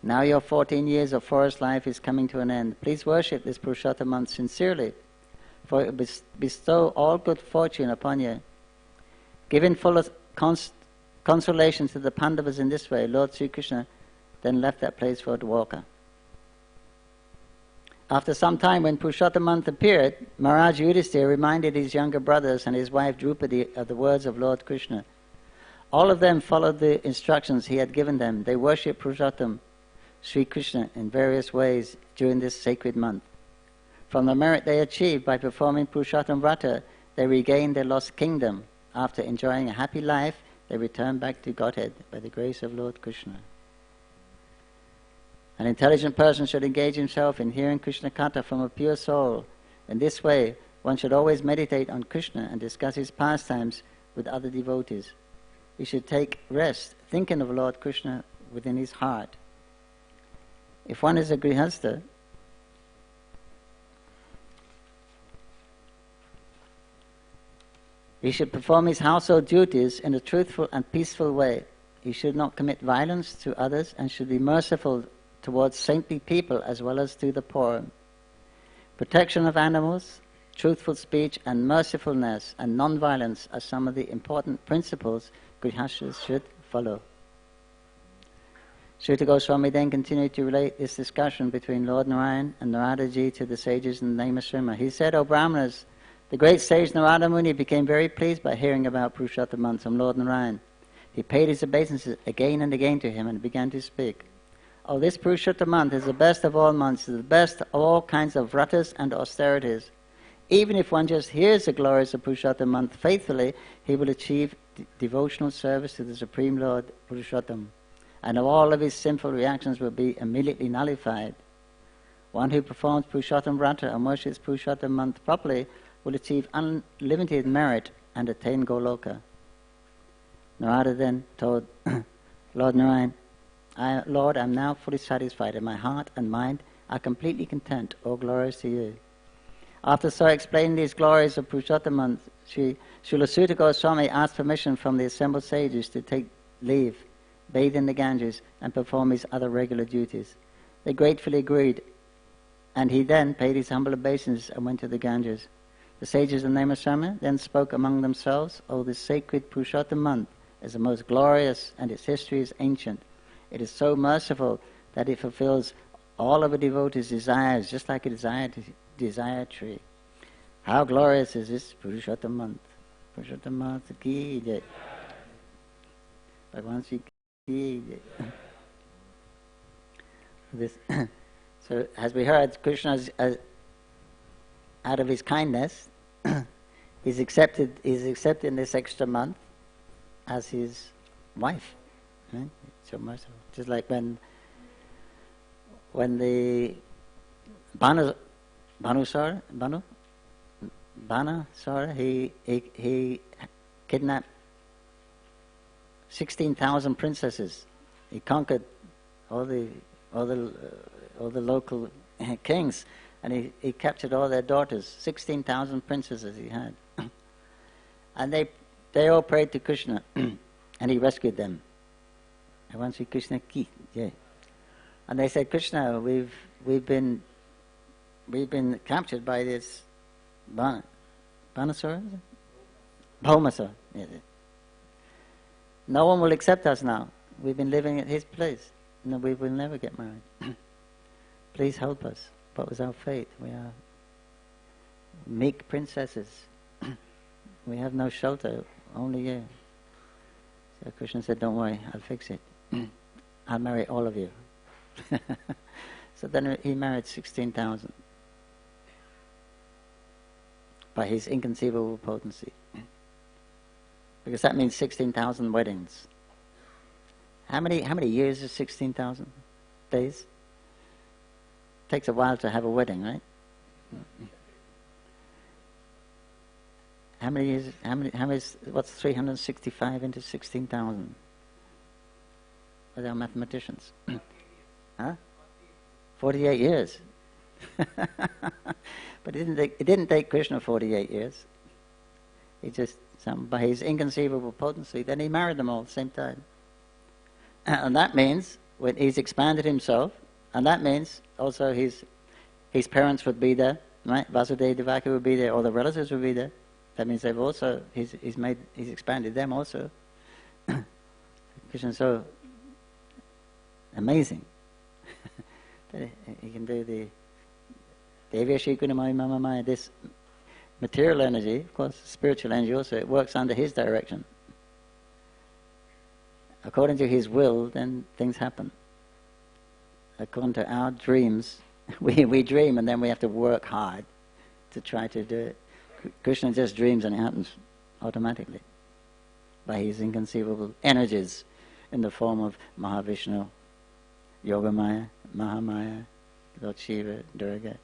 Now your 14 years of forest life is coming to an end. Please worship this Purshottam Month sincerely, for it will bestow all good fortune upon you. Giving full consolation to the Pandavas in this way, Lord Sri Krishna then left that place for Dwarka. After some time, when Purshottam Month appeared, Maharaj Yudhisthira reminded his younger brothers and his wife Draupadi of the words of Lord Krishna. All of them followed the instructions he had given them. They worshipped Purushottam Sri Krishna in various ways during this sacred month. From the merit they achieved by performing Purushottam Vrata, they regained their lost kingdom. After enjoying a happy life, they returned back to Godhead by the grace of Lord Krishna. An intelligent person should engage himself in hearing Krishna Katha from a pure soul. In this way, one should always meditate on Krishna and discuss his pastimes with other devotees. He should take rest, thinking of Lord Krishna within his heart. If one is a grihastha, he should perform his household duties in a truthful and peaceful way. He should not commit violence to others and should be merciful towards saintly people as well as to the poor. Protection of animals, truthful speech and mercifulness and non-violence are some of the important principles grihasthas should follow. Srita Goswami then continued to relate this discussion between Lord Narayan and Narada Ji to the sages in the name of Srima. He said, O Brahmanas, the great sage Narada Muni became very pleased by hearing about Purshottam Month from Lord Narayan. He paid his obeisances again and again to him and began to speak. Oh, this Purshottam Month is the best of all months, is the best of all kinds of vratas and austerities. Even if one just hears the glories of Purshottam Month faithfully, he will achieve devotional service to the Supreme Lord Purushottam, and all of his sinful reactions will be immediately nullified. One who performs Purshottam Vrata and worships Purshottam Month properly will achieve unlimited merit and attain Goloka. Narada then told Lord Narayan, Lord, I am now fully satisfied, and my heart and mind are completely content. All glories to you. After so explaining these glories of Purshottam Month, Srila Sutta Goswami asked permission from the assembled sages to take leave, bathe in the Ganges, and perform his other regular duties. They gratefully agreed, and he then paid his humble obeisance and went to the Ganges. The sages of Namasama then spoke among themselves, "Oh, this sacred Purshottam Month is the most glorious, and its history is ancient. It is so merciful that it fulfills all of a devotee's desires, just like a desire tree. How glorious is this Purshottam Month? Purshottam Month ki jai. Bhagwan Shri ki jai." This, so, as we heard, Krishna, out of his kindness, he's accepted this extra month as his wife. Right? So merciful. Just like when the Bhanusara, he kidnapped 16,000 princesses. He conquered all the local kings, and he captured all their daughters. 16,000 princesses he had, and they all prayed to Krishna, and he rescued them. I want to see Krishna ki jai. And they said, Krishna, we've been captured by this Bhanasura? Bhaumasura. Yeah. No one will accept us now. We've been living at his place. No, we will never get married. Please help us. What was our fate? We are meek princesses. We have no shelter, only you. So Krishna said, don't worry, I'll fix it. I'll marry all of you. So then he married 16,000 by his inconceivable potency. Because that means 16,000 weddings. How many years is 16,000 days? Takes a while to have a wedding, right? How many years? What's 365 into 16,000? Are they mathematicians? Huh? 48 years. But it didn't take Krishna 48 years. He just, by his inconceivable potency, then he married them all at the same time. And that means when he's expanded himself, and that means also his parents would be there, right? Vasudeva Devaki would be there, all the relatives would be there. That means they've also, he's expanded them also. Krishna's so amazing. He can do the Devya Shikunamaya Mamamaya, this material energy, of course, spiritual energy also, it works under his direction. According to his will, then things happen. According to our dreams, we dream and then we have to work hard to try to do it. Krishna just dreams and it happens automatically by his inconceivable energies in the form of Mahavishnu, Yogamaya, Mahamaya, Lord Shiva, Durga.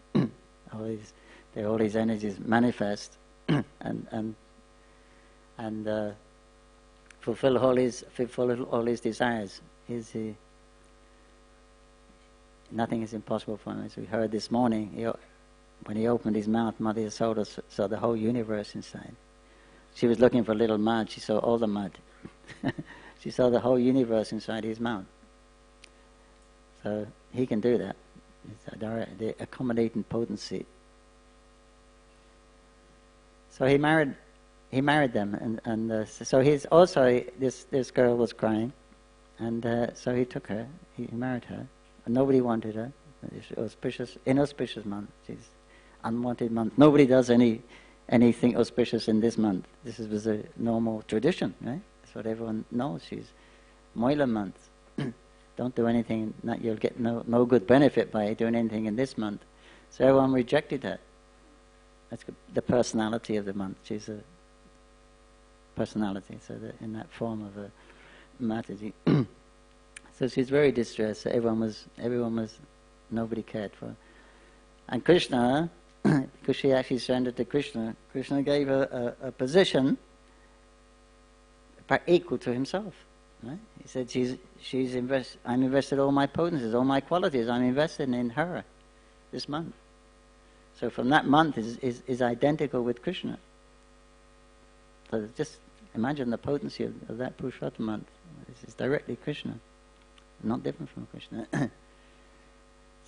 all these energies manifest and fulfill all his desires. Nothing is impossible for him. As we heard this morning, when he opened his mouth, Mother Yasoda saw the whole universe inside. She was looking for a little mud. She saw all the mud. She saw the whole universe inside his mouth. So he can do that. It's the accommodating potency. So he married them, and so he's also this girl was crying, and so he took her. He married her, and nobody wanted her. Inauspicious month. She's unwanted month. Nobody does anything auspicious in this month. This was a normal tradition, right? That's what everyone knows. She's Moila month. Don't do anything. You'll get no good benefit by doing anything in this month. So everyone rejected her. That's the personality of the month. She's a personality, so that in that form of a Mataji. So she's very distressed. So everyone was, nobody cared for her. And Krishna, because she actually surrendered to Krishna, Krishna gave her a position equal to himself. Right? He said, I'm invested all my potencies, all my qualities, I'm invested in her this month. So from that month is identical with Krishna. So just imagine the potency of that Purshottam month. This is directly Krishna, not different from Krishna.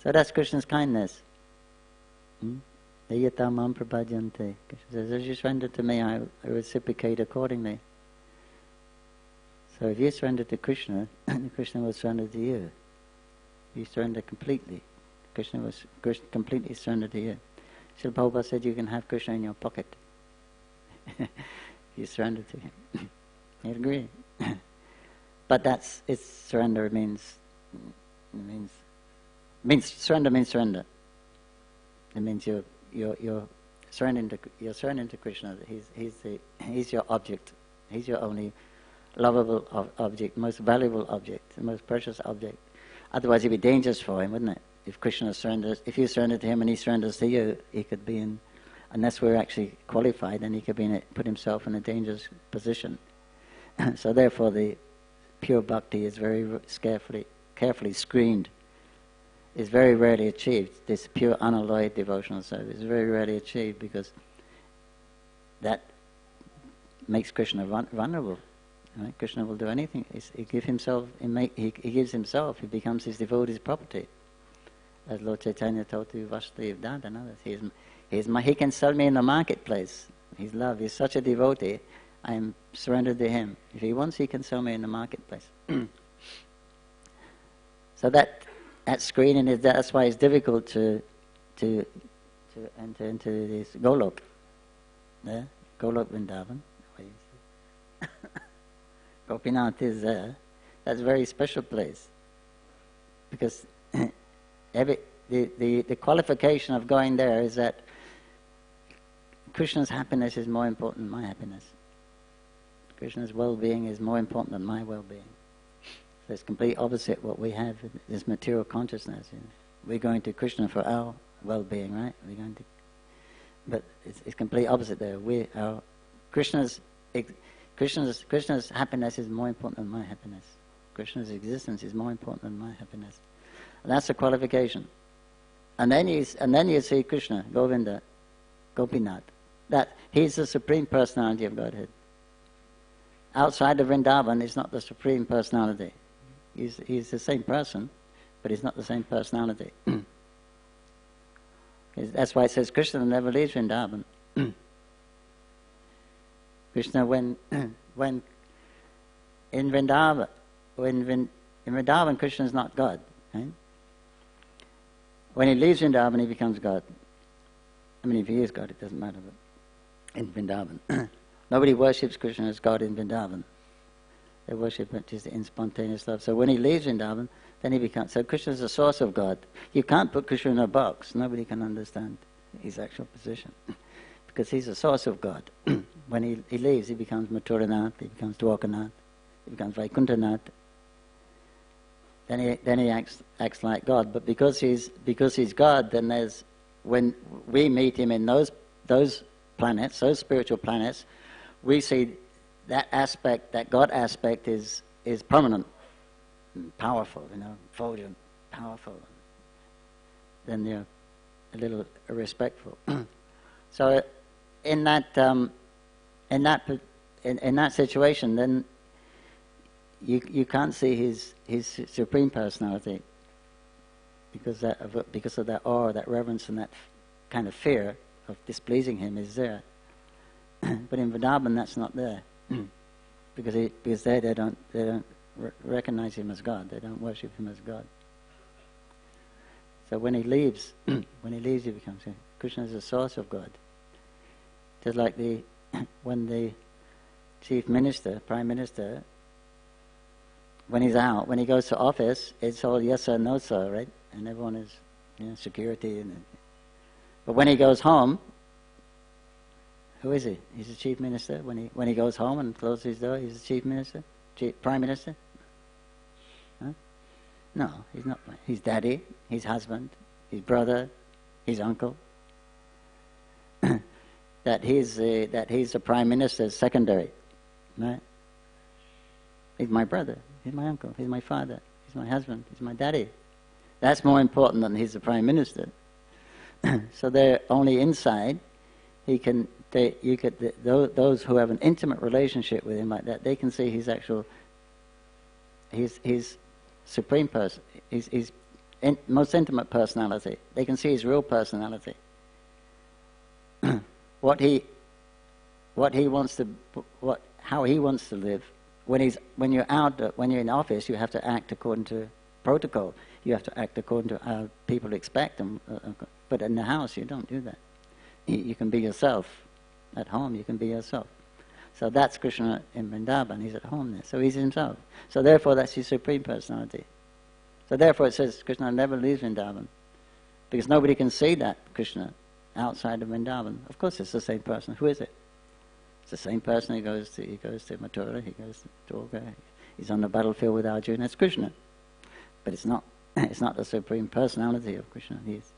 So that's Krishna's kindness. Yatamam prabhajante. Krishna says, as you surrender to me, I reciprocate accordingly. So if you surrender to Krishna, Krishna will surrender to you. You surrender completely. Krishna completely surrender to you. Srila Prabhupada said you can have Krishna in your pocket. You surrender to him. You agree? But surrender means surrender means surrender. It means you're surrendering to Krishna. He's your object. He's your only lovable object, most valuable object, the most precious object. Otherwise it'd be dangerous for him, wouldn't it? If Krishna surrenders, if you surrender to him and he surrenders to you, he could be in, unless we're actually qualified, then he could put himself in a dangerous position. So therefore the pure bhakti is very carefully screened, is very rarely achieved. This pure unalloyed devotional service is very rarely achieved because that makes Krishna vulnerable. Right? Krishna will do anything. He gives himself. He becomes his devotee's property. As Lord Chaitanya told to Vasudeva Dada and others, he can sell me in the marketplace. His love. He's such a devotee. I am surrendered to him. If he wants, he can sell me in the marketplace. So that screening is that's why it's difficult to enter into this Golok. Yeah? Golok Vrindavan. Gopinath is there. That's a very special place. Because the qualification of going there is that Krishna's happiness is more important than my happiness. Krishna's well-being is more important than my well-being. So it's complete opposite what we have in this material consciousness. You know. We're going to Krishna for our well-being, right? But it's complete opposite there. Krishna's happiness is more important than my happiness. Krishna's existence is more important than my happiness. And that's the qualification. And then you see Krishna, Govinda, Gopinath. That he's the Supreme Personality of Godhead. Outside of Vrindavan, he's not the Supreme Personality. He's the same person, but he's not the same personality. That's why it says Krishna never leaves Vrindavan. Krishna, when in Vrindavan, in Vrindavan, Krishna is not God. Right? When he leaves Vrindavan, he becomes God. I mean, if he is God, it doesn't matter. But in Vrindavan, nobody worships Krishna as God in Vrindavan. They worship it just in spontaneous love. So when he leaves Vrindavan, then he becomes... So Krishna is the source of God. You can't put Krishna in a box. Nobody can understand his actual position. Because he's the source of God. When he leaves, he becomes Mathuranath, he becomes Dwarkanath, he becomes Vaikuntanath. Then he acts like God. But because he's God, then there's... When we meet him in those planets, those spiritual planets, we see that aspect, that God aspect is prominent, and powerful, fulgent, powerful. Then they're a little respectful. So in that situation, then you can't see his Supreme Personality because of that awe, that reverence, and that kind of fear of displeasing him is there. But in Vrindavan, that's not there, because there they don't recognize him as God. They don't worship him as God. So when he leaves, he becomes Krishna is the source of God. Just like when the chief minister, prime minister, when he's out, when he goes to office, it's all yes sir, no sir, right? And everyone is security. But when he goes home, who is he? He's the chief minister. When he goes home and closes his door, he's the chief minister, prime minister. Huh? No, he's not. He's daddy, his husband, his brother, his uncle. That he's the prime minister is secondary, right? He's my brother. He's my uncle. He's my father. He's my husband. He's my daddy. That's more important than he's the prime minister. So they're only inside. Those who have an intimate relationship with him like that, they can see his actual, his supreme person, his most intimate personality. They can see his real personality. How he wants to live. When you're in office, you have to act according to protocol. You have to act according to how people expect them. But in the house, you don't do that. You can be yourself. At home, you can be yourself. So that's Krishna in Vrindavan. He's at home there. So he's himself. So therefore, that's his Supreme Personality. So therefore, it says Krishna never leaves Vrindavan. Because nobody can see that Krishna outside of Vrindavan. Of course, it's the same person. Who is it? It's the same person. He goes to Mathura, he goes to Dwarka. He's on the battlefield with Arjuna. It's Krishna. But it's not the Supreme Personality of Krishna. He's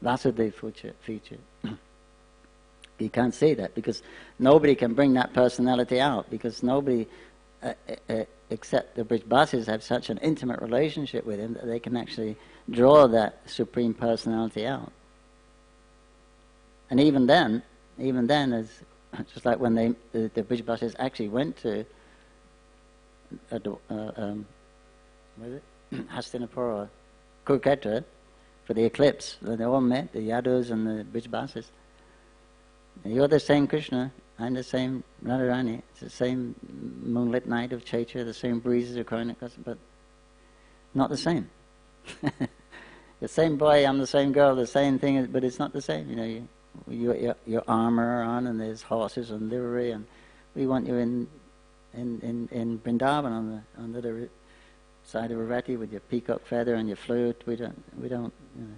Vasudeva feature. You can't see that because nobody can bring that personality out because nobody, except the Brijbasis, have such an intimate relationship with him that they can actually draw that Supreme Personality out. And even then, as just like when the Brijbasis actually went to Hastinapur or Kuruksetra for the eclipse, they all met, the Yadus and the Brijbasis. You're the same Krishna, I'm the same Radharani. It's the same moonlit night of Chaitra, the same breezes of Karnika, but not the same. The same boy, I'm the same girl, the same thing, but it's not the same. Your armor on, and there's horses and livery, and we want you in Vrindavan on the side of a rati with your peacock feather and your flute. We don't.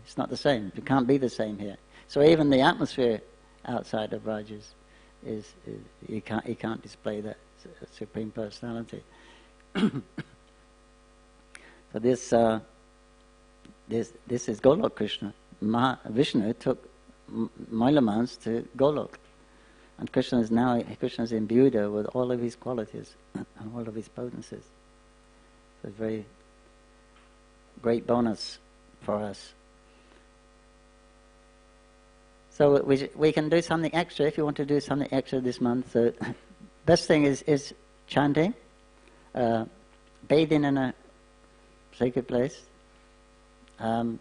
It's not the same. It can't be the same here. So even the atmosphere outside of Vrajas is you can't display that Supreme Personality. So this is Golok Krishna. Vishnu took Mailamans to Golok, and Krishna is imbued with all of his qualities and all of his potencies. So it's a very great bonus for us. So we can do something extra if you want to do something extra this month. So best thing is chanting, bathing in a sacred place, Bhagavatam.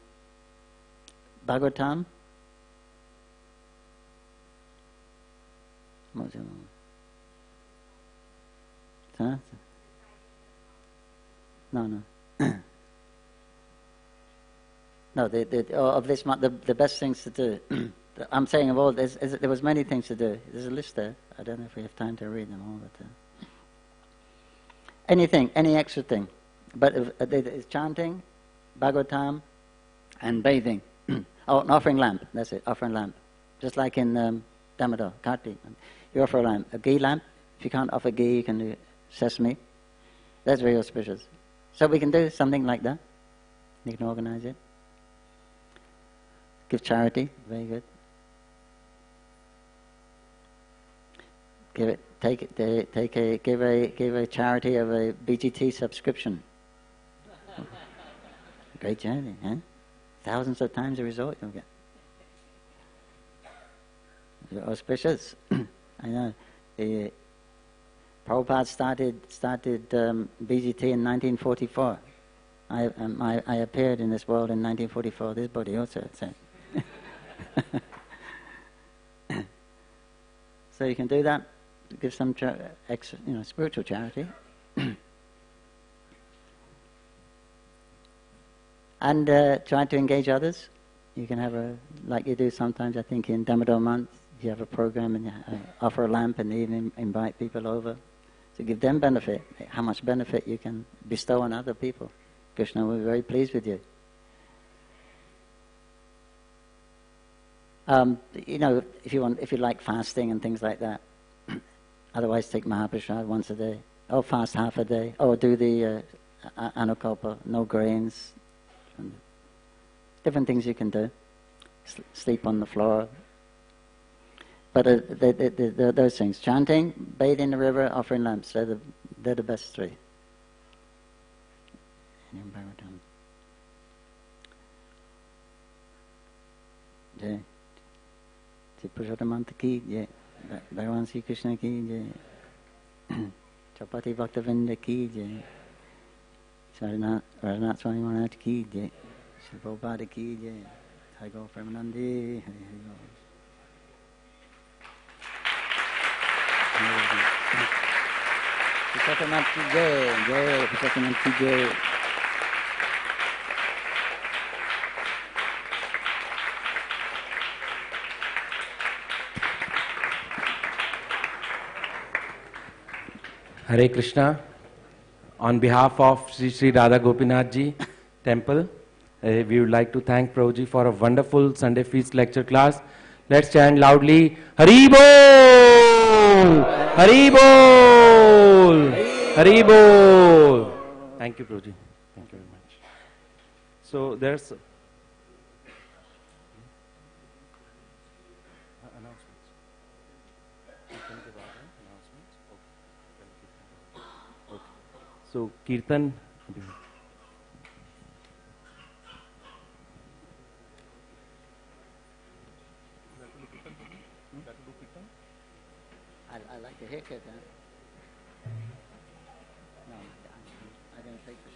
What's the other one? Huh? No. No, of this month, the best things to do. I'm saying of all, there was many things to do. There's a list there. I don't know if we have time to read them all. But anything, any extra thing. But it's chanting, Bhagavatam, and bathing. Oh, an offering lamp. That's it, offering lamp. Just like in Damodar, Kartik. You offer a lamp, a ghee lamp. If you can't offer ghee, you can do sesame. That's very auspicious. So we can do something like that. You can organize it. Give charity, very good. Give a charity of a BGT subscription. Great charity, huh? Thousands of times the result you'll get. You're auspicious. I know. Prabhupada started BGT in 1944. I appeared in this world in 1944. This body also. So you can do that. Give some spiritual charity. And try to engage others. You can have like you do sometimes, I think in Damodar month, you have a program and you offer a lamp in the evening, invite people over to give them benefit. How much benefit you can bestow on other people. Krishna will be very pleased with you. If you like fasting and things like that, otherwise take Mahaprasad once a day, or fast half a day, or do the Anukapa, no grains, different things you can do. Sleep on the floor. But those things, chanting, bathe in the river, offering lamps, they're the best three. Jai. Purshottam Month ki jai. Bhagavan Sri Krishna ki jai. Chowpatty Bhaktavinda ki jai. Radha Swami Maharaj ki jai. Shri Prabhupada ki jai. Hari Go Premanandi. Hari Go. Purshottam Month ki jai. Jai. Purshottam Month ki jai. Hare Krishna. On behalf of Sri Radha Gopinath Ji Temple, we would like to thank Prabhuji for a wonderful Sunday Feast lecture class. Let's chant loudly, Hari Bol! Hari Bol! Hari Bol! Thank you, Prabhuji. Thank you very much. So there's announcements. Okay. So Kirtan. I like the haircut, huh? No, I don't take the